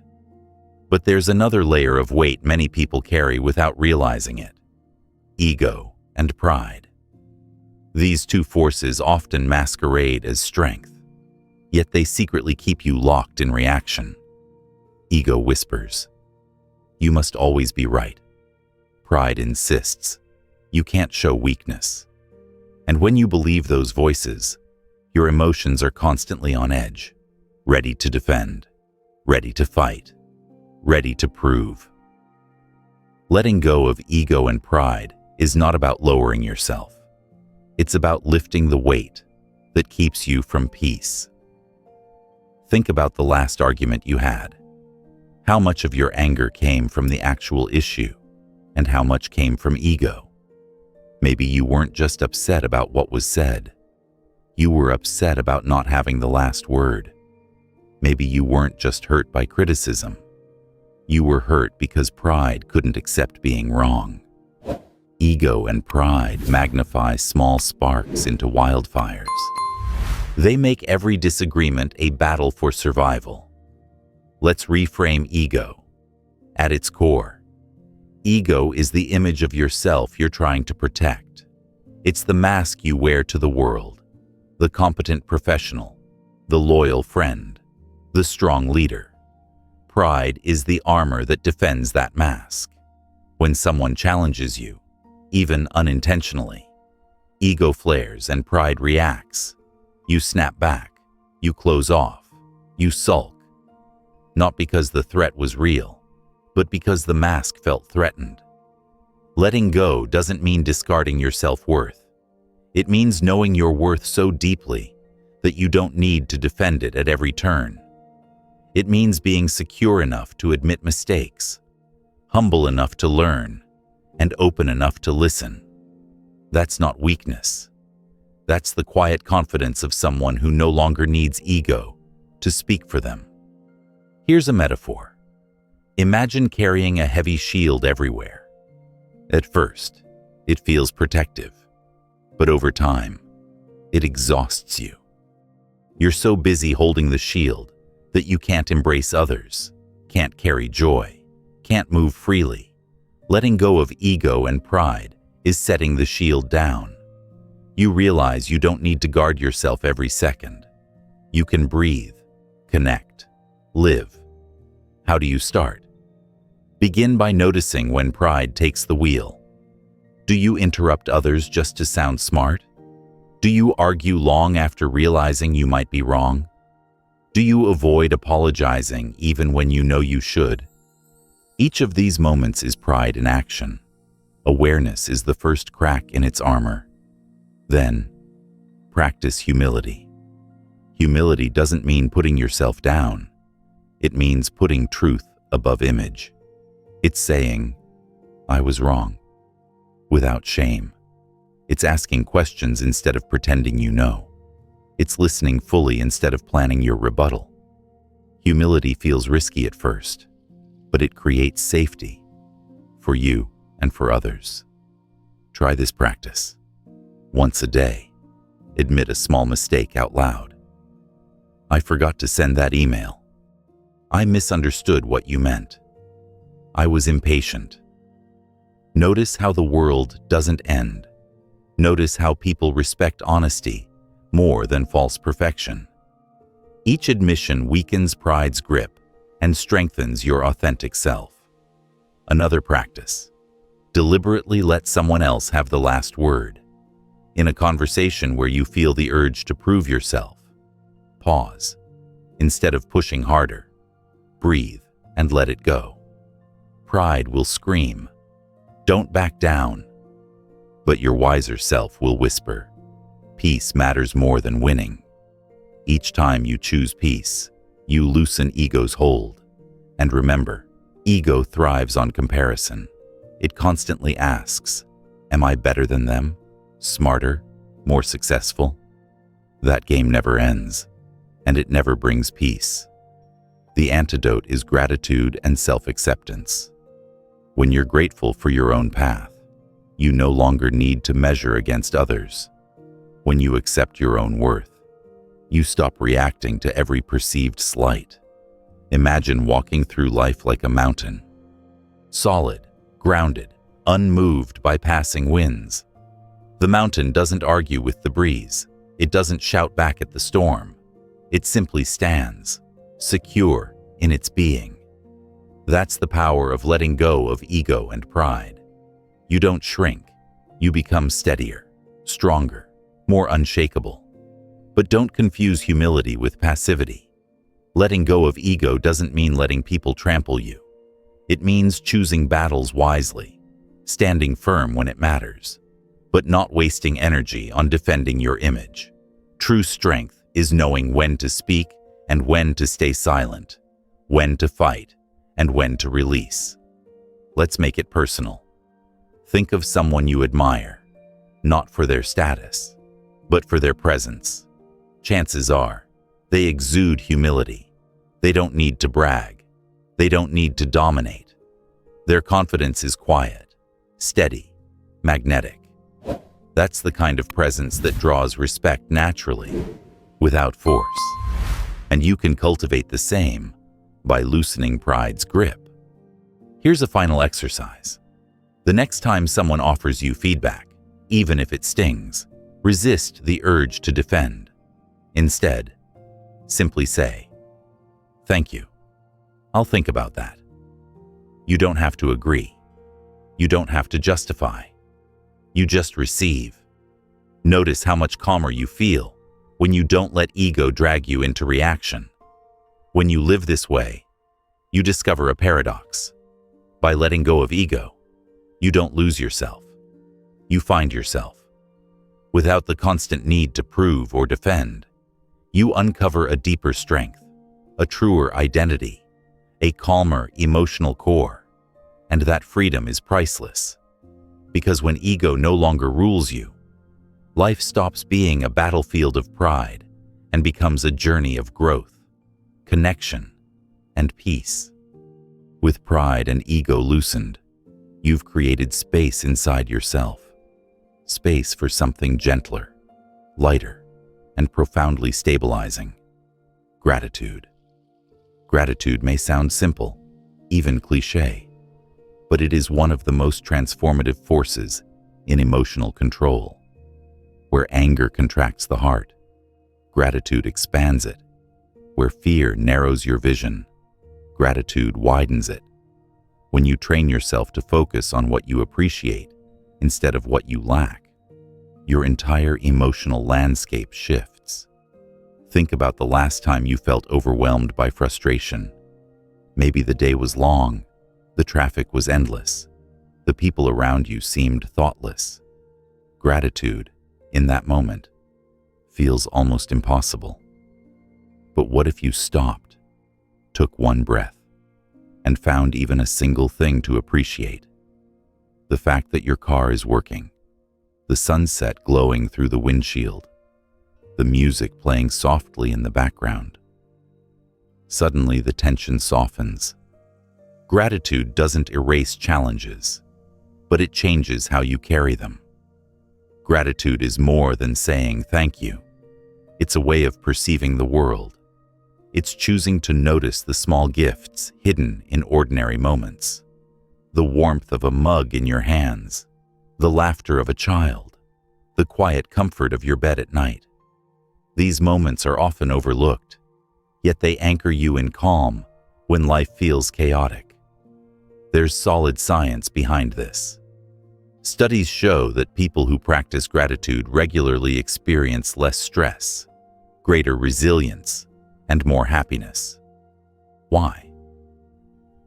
But there's another layer of weight many people carry without realizing it: ego and pride. These two forces often masquerade as strength, yet they secretly keep you locked in reaction. Ego whispers, "You must always be right." Pride insists, "You can't show weakness." And when you believe those voices, your emotions are constantly on edge, ready to defend, ready to fight, ready to prove. Letting go of ego and pride is not about lowering yourself. It's about lifting the weight that keeps you from peace. Think about the last argument you had. How much of your anger came from the actual issue, and how much came from ego? Maybe you weren't just upset about what was said. You were upset about not having the last word. Maybe you weren't just hurt by criticism. You were hurt because pride couldn't accept being wrong. Ego and pride magnify small sparks into wildfires. They make every disagreement a battle for survival. Let's reframe ego. At its core, ego is the image of yourself you're trying to protect. It's the mask you wear to the world, the competent professional, the loyal friend, the strong leader. Pride is the armor that defends that mask. When someone challenges you, even unintentionally, ego flares and pride reacts. You snap back, you close off, you sulk. Not because the threat was real, but because the mask felt threatened. Letting go doesn't mean discarding your self-worth. It means knowing your worth so deeply that you don't need to defend it at every turn. It means being secure enough to admit mistakes, humble enough to learn, and open enough to listen. That's not weakness. That's the quiet confidence of someone who no longer needs ego to speak for them. Here's a metaphor. Imagine carrying a heavy shield everywhere. At first, it feels protective, but over time, it exhausts you. You're so busy holding the shield that you can't embrace others, can't carry joy, can't move freely. Letting go of ego and pride is setting the shield down. You realize you don't need to guard yourself every second. You can breathe, connect, live. How do you start? Begin by noticing when pride takes the wheel. Do you interrupt others just to sound smart? Do you argue long after realizing you might be wrong? Do you avoid apologizing even when you know you should? Each of these moments is pride in action. Awareness is the first crack in its armor. Then, practice humility. Humility doesn't mean putting yourself down. It means putting truth above image. It's saying, "I was wrong," without shame. It's asking questions instead of pretending you know. It's listening fully instead of planning your rebuttal. Humility feels risky at first, but it creates safety for you and for others. Try this practice. Once a day, admit a small mistake out loud. I forgot to send that email. I misunderstood what you meant. I was impatient. Notice how the world doesn't end. Notice how people respect honesty more than false perfection. Each admission weakens pride's grip and strengthens your authentic self. Another practice. Deliberately let someone else have the last word. In a conversation where you feel the urge to prove yourself, pause. Instead of pushing harder, breathe and let it go. Pride will scream, "Don't back down." But your wiser self will whisper, "Peace matters more than winning." Each time you choose peace, you loosen ego's hold. And remember, ego thrives on comparison. It constantly asks, "Am I better than them? Smarter? More successful?" That game never ends, and it never brings peace. The antidote is gratitude and self-acceptance. When you're grateful for your own path, you no longer need to measure against others. When you accept your own worth, you stop reacting to every perceived slight. Imagine walking through life like a mountain. Solid, grounded, unmoved by passing winds. The mountain doesn't argue with the breeze. It doesn't shout back at the storm. It simply stands, secure in its being. That's the power of letting go of ego and pride. You don't shrink. You become steadier, stronger, more unshakable. But don't confuse humility with passivity. Letting go of ego doesn't mean letting people trample you. It means choosing battles wisely, standing firm when it matters, but not wasting energy on defending your image. True strength is knowing when to speak and when to stay silent, when to fight and when to release. Let's make it personal. Think of someone you admire. not for their status, but for their presence. Chances are, they exude humility. They don't need to brag. They don't need to dominate. Their confidence is quiet, steady, magnetic. That's the kind of presence that draws respect naturally, without force. And you can cultivate the same by loosening pride's grip. Here's a final exercise. The next time someone offers you feedback, even if it stings, resist the urge to defend. Instead, simply say, "Thank you. I'll think about that." You don't have to agree. You don't have to justify. You just receive. Notice how much calmer you feel when you don't let ego drag you into reaction. When you live this way, you discover a paradox. By letting go of ego, you don't lose yourself. You find yourself. Without the constant need to prove or defend, you uncover a deeper strength, a truer identity, a calmer emotional core, and that freedom is priceless. Because when ego no longer rules you, life stops being a battlefield of pride and becomes a journey of growth, connection, and peace. With pride and ego loosened, you've created space inside yourself, space for something gentler, lighter, and profoundly stabilizing. Gratitude. Gratitude may sound simple, even cliché, but it is one of the most transformative forces in emotional control. Where anger contracts the heart, gratitude expands it. Where fear narrows your vision, gratitude widens it. When you train yourself to focus on what you appreciate instead of what you lack, your entire emotional landscape shifts. Think about the last time you felt overwhelmed by frustration. Maybe the day was long, the traffic was endless, the people around you seemed thoughtless. Gratitude, in that moment, feels almost impossible. But what if you stopped, took one breath, and found even a single thing to appreciate? The fact that your car is working, the sunset glowing through the windshield, the music playing softly in the background. Suddenly the tension softens. Gratitude doesn't erase challenges, but it changes how you carry them. Gratitude is more than saying thank you. It's a way of perceiving the world. It's choosing to notice the small gifts hidden in ordinary moments. The warmth of a mug in your hands, the laughter of a child, the quiet comfort of your bed at night. These moments are often overlooked, yet they anchor you in calm when life feels chaotic. There's solid science behind this. Studies show that people who practice gratitude regularly experience less stress, greater resilience, and more happiness. Why?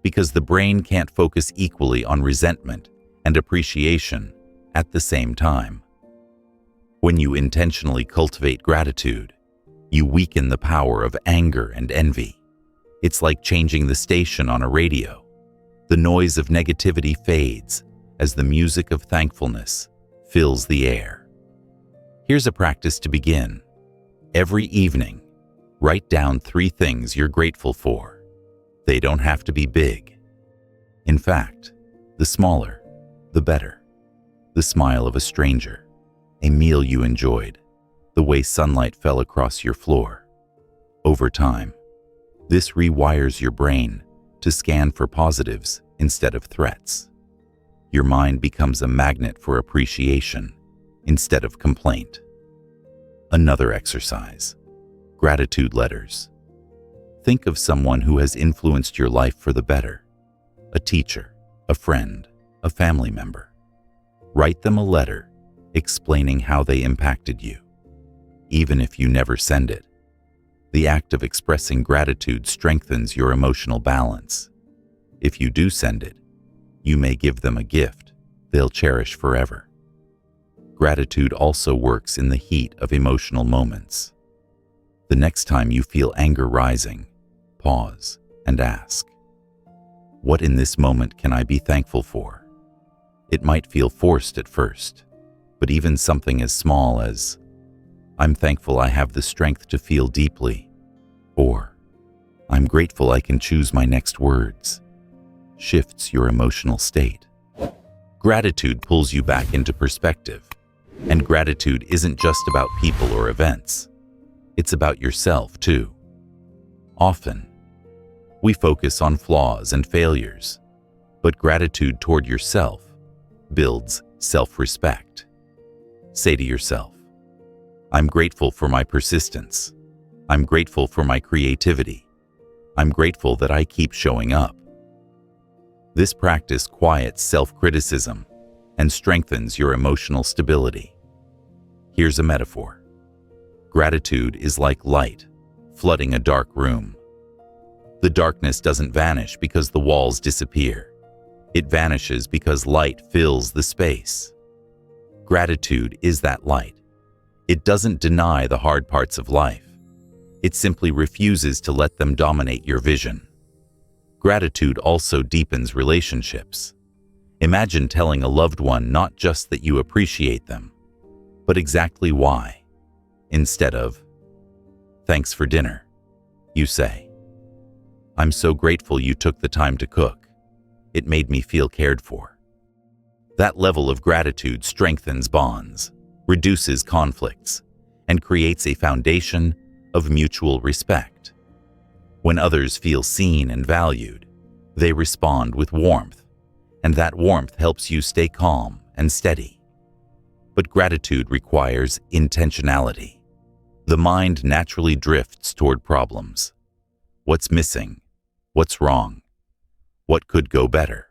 Because the brain can't focus equally on resentment and appreciation at the same time. When you intentionally cultivate gratitude, you weaken the power of anger and envy. It's like changing the station on a radio. The noise of negativity fades as the music of thankfulness fills the air. Here's a practice to begin. Every evening, write down 3 things you're grateful for. They don't have to be big. In fact, the smaller, the better. The smile of a stranger, a meal you enjoyed, the way sunlight fell across your floor. Over time, this rewires your brain to scan for positives instead of threats. Your mind becomes a magnet for appreciation instead of complaint. Another exercise. Gratitude letters. Think of someone who has influenced your life for the better. A teacher, a friend, a family member. Write them a letter explaining how they impacted you. Even if you never send it, the act of expressing gratitude strengthens your emotional balance. If you do send it, you may give them a gift they'll cherish forever. Gratitude also works in the heat of emotional moments. The next time you feel anger rising, pause and ask, "What in this moment can I be thankful for?" It might feel forced at first, But even something as small as, "I'm thankful I have the strength to feel deeply," or "I'm grateful I can choose my next words," shifts your emotional state. Gratitude pulls you back into perspective, and gratitude isn't just about people or events. It's about yourself, too. Often, we focus on flaws and failures, but gratitude toward yourself builds self-respect. Say to yourself, "I'm grateful for my persistence. I'm grateful for my creativity. I'm grateful that I keep showing up." This practice quiets self-criticism and strengthens your emotional stability. Here's a metaphor. Gratitude is like light flooding a dark room. The darkness doesn't vanish because the walls disappear. It vanishes because light fills the space. Gratitude is that light. It doesn't deny the hard parts of life. It simply refuses to let them dominate your vision. Gratitude also deepens relationships. Imagine telling a loved one not just that you appreciate them, but exactly why. Instead of, "Thanks for dinner," you say, "I'm so grateful you took the time to cook. It made me feel cared for." That level of gratitude strengthens bonds, reduces conflicts, and creates a foundation of mutual respect. When others feel seen and valued, they respond with warmth, and that warmth helps you stay calm and steady. But gratitude requires intentionality. The mind naturally drifts toward problems. What's missing? What's wrong? What could go better?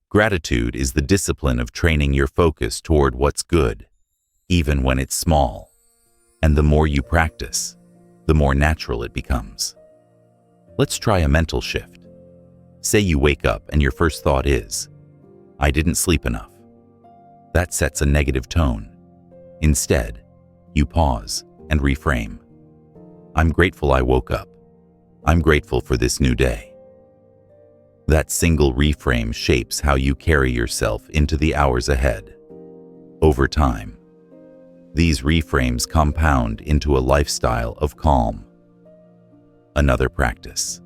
Gratitude is the discipline of training your focus toward what's good, even when it's small. And the more you practice, the more natural it becomes. Let's try a mental shift. Say you wake up and your first thought is, "I didn't sleep enough." That sets a negative tone. Instead, you pause and reframe. "I'm grateful I woke up. I'm grateful for this new day." That single reframe shapes how you carry yourself into the hours ahead. Over time, these reframes compound into a lifestyle of calm. Another practice.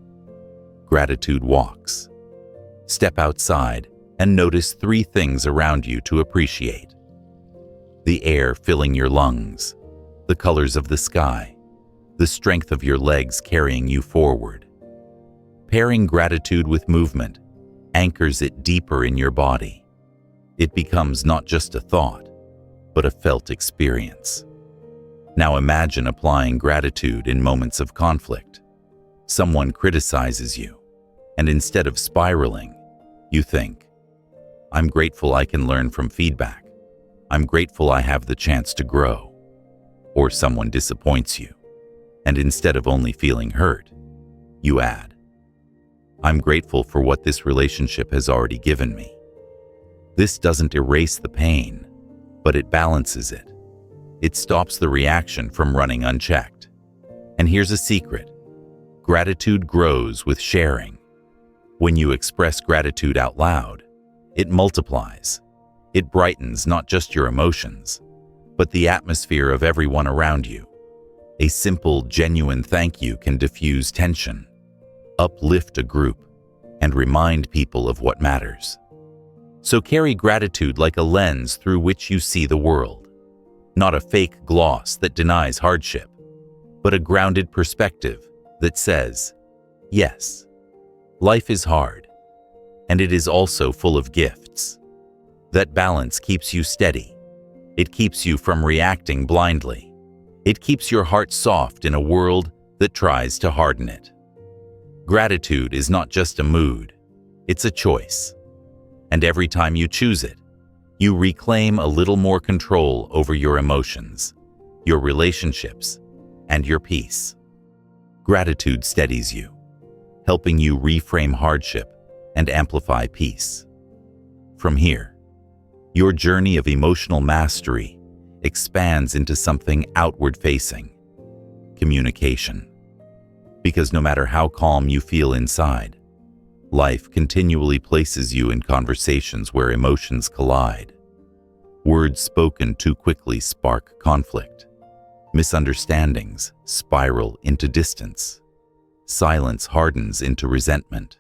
Gratitude walks. Step outside and notice 3 things around you to appreciate. The air filling your lungs, the colors of the sky, the strength of your legs carrying you forward. Pairing gratitude with movement anchors it deeper in your body. It becomes not just a thought, but a felt experience. Now imagine applying gratitude in moments of conflict. Someone criticizes you, and instead of spiraling, you think, "I'm grateful I can learn from feedback. I'm grateful I have the chance to grow." Or someone disappoints you, and instead of only feeling hurt, you add, "I'm grateful for what this relationship has already given me." This doesn't erase the pain, but it balances it. It stops the reaction from running unchecked. And here's a secret. Gratitude grows with sharing. When you express gratitude out loud, it multiplies. It brightens not just your emotions, but the atmosphere of everyone around you. A simple, genuine thank you can diffuse tension, uplift a group, and remind people of what matters. So carry gratitude like a lens through which you see the world. Not a fake gloss that denies hardship, but a grounded perspective that says, yes, life is hard, and it is also full of gifts. That balance keeps you steady. It keeps you from reacting blindly. It keeps your heart soft in a world that tries to harden it. Gratitude is not just a mood, it's a choice. And every time you choose it, you reclaim a little more control over your emotions, your relationships, and your peace. Gratitude steadies you, helping you reframe hardship and amplify peace. From here, your journey of emotional mastery expands into something outward-facing, communication. Because no matter how calm you feel inside, life continually places you in conversations where emotions collide. Words spoken too quickly spark conflict. Misunderstandings spiral into distance. Silence hardens into resentment.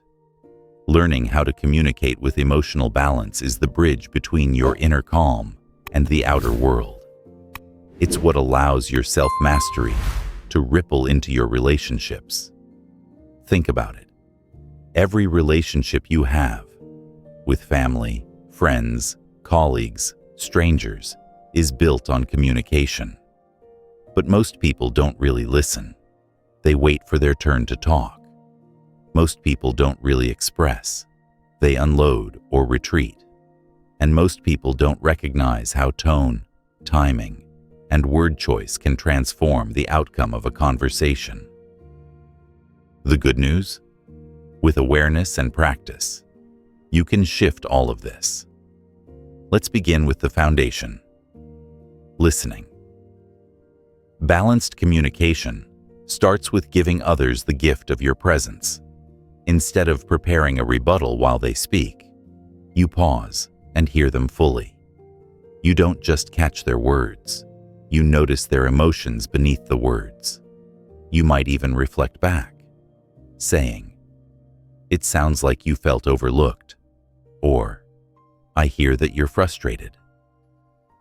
Learning how to communicate with emotional balance is the bridge between your inner calm and the outer world. It's what allows your self-mastery to ripple into your relationships. Think about it. Every relationship you have, with family, friends, colleagues, strangers, is built on communication. But most people don't really listen. They wait for their turn to talk. Most people don't really express. They unload or retreat. And most people don't recognize how tone, timing, and word choice can transform the outcome of a conversation. The good news? With awareness and practice, you can shift all of this. Let's begin with the foundation. Listening. Balanced communication starts with giving others the gift of your presence. Instead of preparing a rebuttal while they speak, you pause and hear them fully. You don't just catch their words. You notice their emotions beneath the words. You might even reflect back, saying, "It sounds like you felt overlooked," or, "I hear that you're frustrated."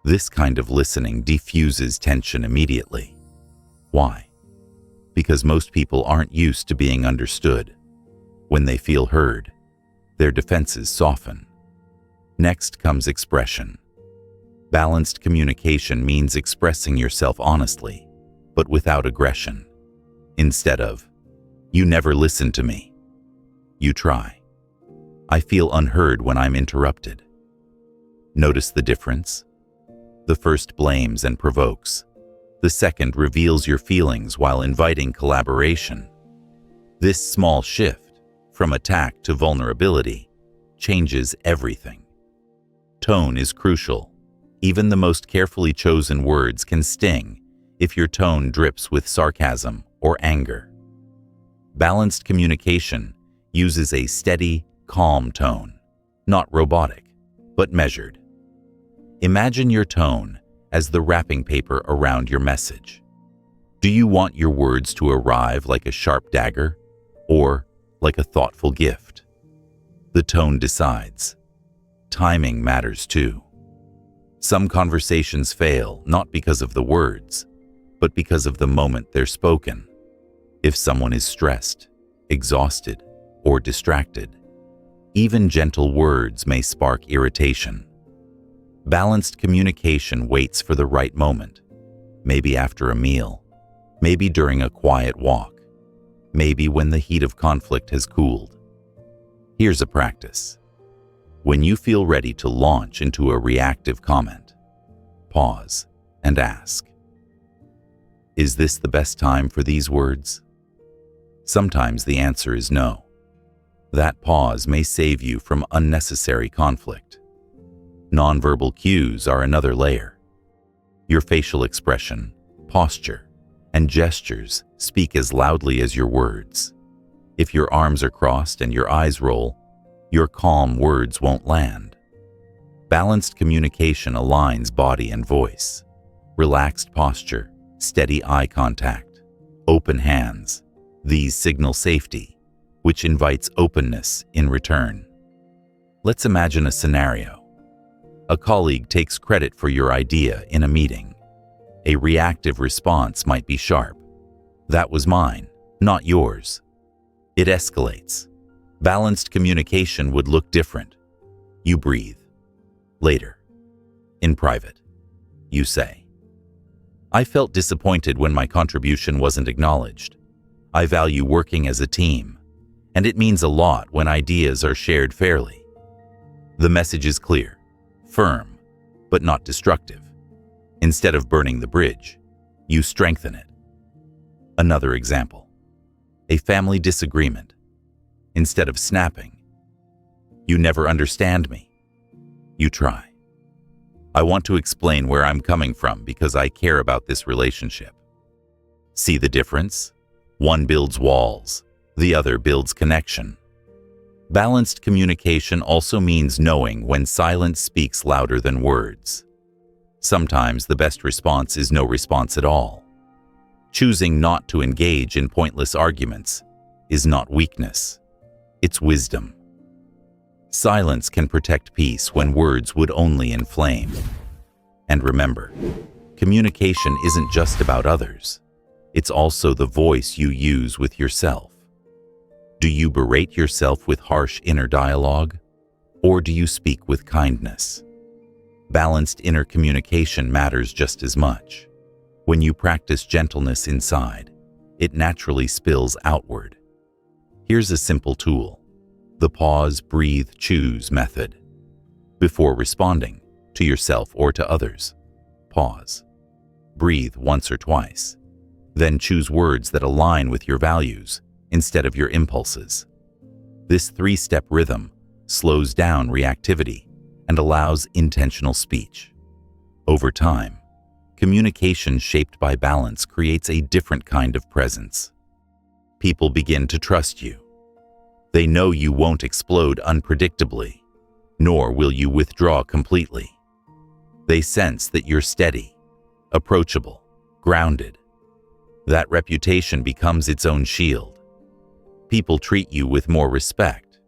This kind of listening diffuses tension immediately. Why? Because most people aren't used to being understood. When they feel heard, their defenses soften. Next comes expression. Balanced communication means expressing yourself honestly, but without aggression. Instead of, "You never listen to me," you try, "I feel unheard when I'm interrupted." Notice the difference? The first blames and provokes. The second reveals your feelings while inviting collaboration. This small shift, from attack to vulnerability, changes everything. Tone is crucial. Even the most carefully chosen words can sting if your tone drips with sarcasm or anger. Balanced communication uses a steady, calm tone, not robotic, but measured. Imagine your tone as the wrapping paper around your message. Do you want your words to arrive like a sharp dagger or like a thoughtful gift? The tone decides. Timing matters too. Some conversations fail not because of the words, but because of the moment they're spoken. If someone is stressed, exhausted, or distracted, even gentle words may spark irritation. Balanced communication waits for the right moment, maybe after a meal, maybe during a quiet walk, maybe when the heat of conflict has cooled. Here's a practice. When you feel ready to launch into a reactive comment, pause and ask, "Is this the best time for these words?" Sometimes the answer is no. That pause may save you from unnecessary conflict. Nonverbal cues are another layer. Your facial expression, posture, and gestures speak as loudly as your words. If your arms are crossed and your eyes roll, your calm words won't land. Balanced communication aligns body and voice. Relaxed posture, steady eye contact, open hands. These signal safety, which invites openness in return. Let's imagine a scenario. A colleague takes credit for your idea in a meeting. A reactive response might be sharp. "That was mine, not yours." It escalates. Balanced communication would look different. You breathe. Later, in private, you say, "I felt disappointed when my contribution wasn't acknowledged. I value working as a team, and it means a lot when ideas are shared fairly." The message is clear, firm, but not destructive. Instead of burning the bridge, you strengthen it. Another example. A family disagreement. Instead of snapping, "You never understand me," you try, "I want to explain where I'm coming from because I care about this relationship." See the difference? One builds walls, the other builds connection. Balanced communication also means knowing when silence speaks louder than words. Sometimes the best response is no response at all. Choosing not to engage in pointless arguments is not weakness, it's wisdom. Silence can protect peace when words would only inflame. And remember, communication isn't just about others. It's also the voice you use with yourself. Do you berate yourself with harsh inner dialogue, or do you speak with kindness? Balanced inner communication matters just as much. When you practice gentleness inside, it naturally spills outward. Here's a simple tool: the pause, breathe, choose method. Before responding, to yourself or to others, pause. Breathe once or twice. Then choose words that align with your values instead of your impulses. This three-step rhythm slows down reactivity and allows intentional speech. Over time, communication shaped by balance creates a different kind of presence. People begin to trust you. They know you won't explode unpredictably, nor will you withdraw completely. They sense that you're steady, approachable, grounded. That reputation becomes its own shield. People treat you with more respect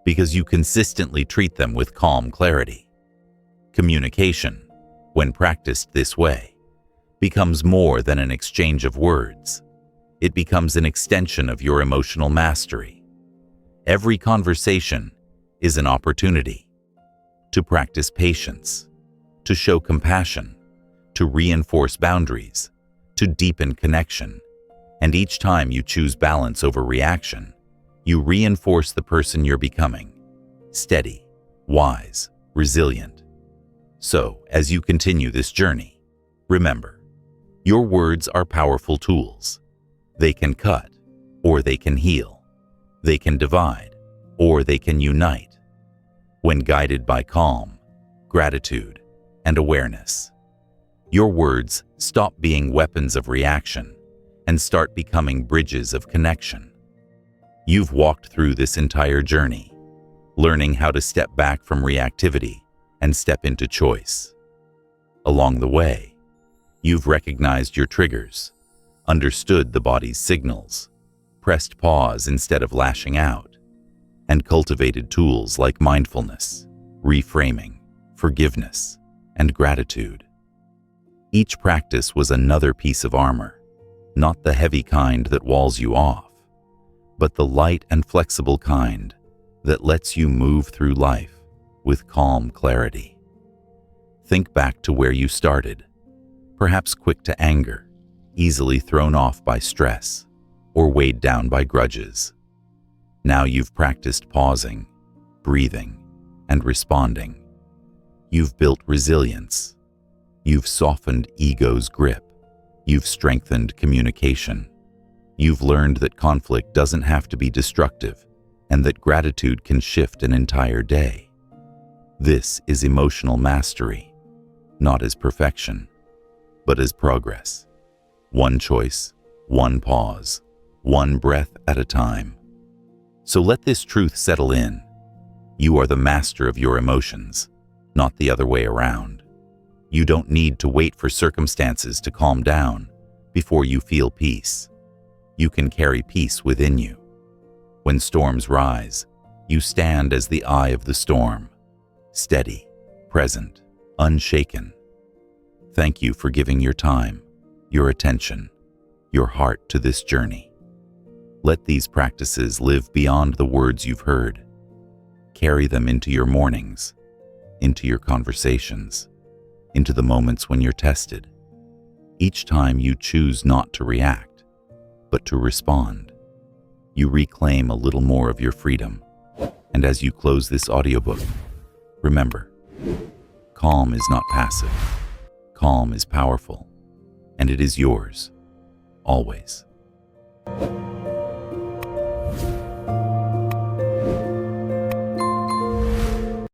because you consistently treat them with calm clarity. Communication, when practiced this way, becomes more than an exchange of words. It becomes an extension of your emotional mastery. Every conversation is an opportunity to practice patience, to show compassion, to reinforce boundaries, to deepen connection. And each time you choose balance over reaction, you reinforce the person you're becoming: steady, wise, resilient. So, as you continue this journey, remember, your words are powerful tools. They can cut, or they can heal. They can divide, or they can unite. When guided by calm, gratitude, and awareness, your words stop being weapons of reaction and start becoming bridges of connection. You've walked through this entire journey, learning how to step back from reactivity and step into choice. Along the way, you've recognized your triggers, understood the body's signals, pressed pause instead of lashing out, and cultivated tools like mindfulness, reframing, forgiveness, and gratitude. Each practice was another piece of armor, not the heavy kind that walls you off, but the light and flexible kind that lets you move through life with calm clarity. Think back to where you started, perhaps quick to anger, easily thrown off by stress, or weighed down by grudges. Now you've practiced pausing, breathing, and responding. You've built resilience. You've softened ego's grip. You've strengthened communication. You've learned that conflict doesn't have to be destructive, and that gratitude can shift an entire day. This is emotional mastery, not as perfection, but as progress. One choice, one pause, one breath at a time. So let this truth settle in. You are the master of your emotions, not the other way around. You don't need to wait for circumstances to calm down before you feel peace. You can carry peace within you. When storms rise, you stand as the eye of the storm, steady, present, unshaken. Thank you for giving your time, your attention, your heart to this journey. Let these practices live beyond the words you've heard. Carry them into your mornings, into your conversations, into the moments when you're tested. Each time you choose not to react, but to respond, you reclaim a little more of your freedom. And as you close this audiobook, remember, calm is not passive. Calm is powerful, and it is yours, always.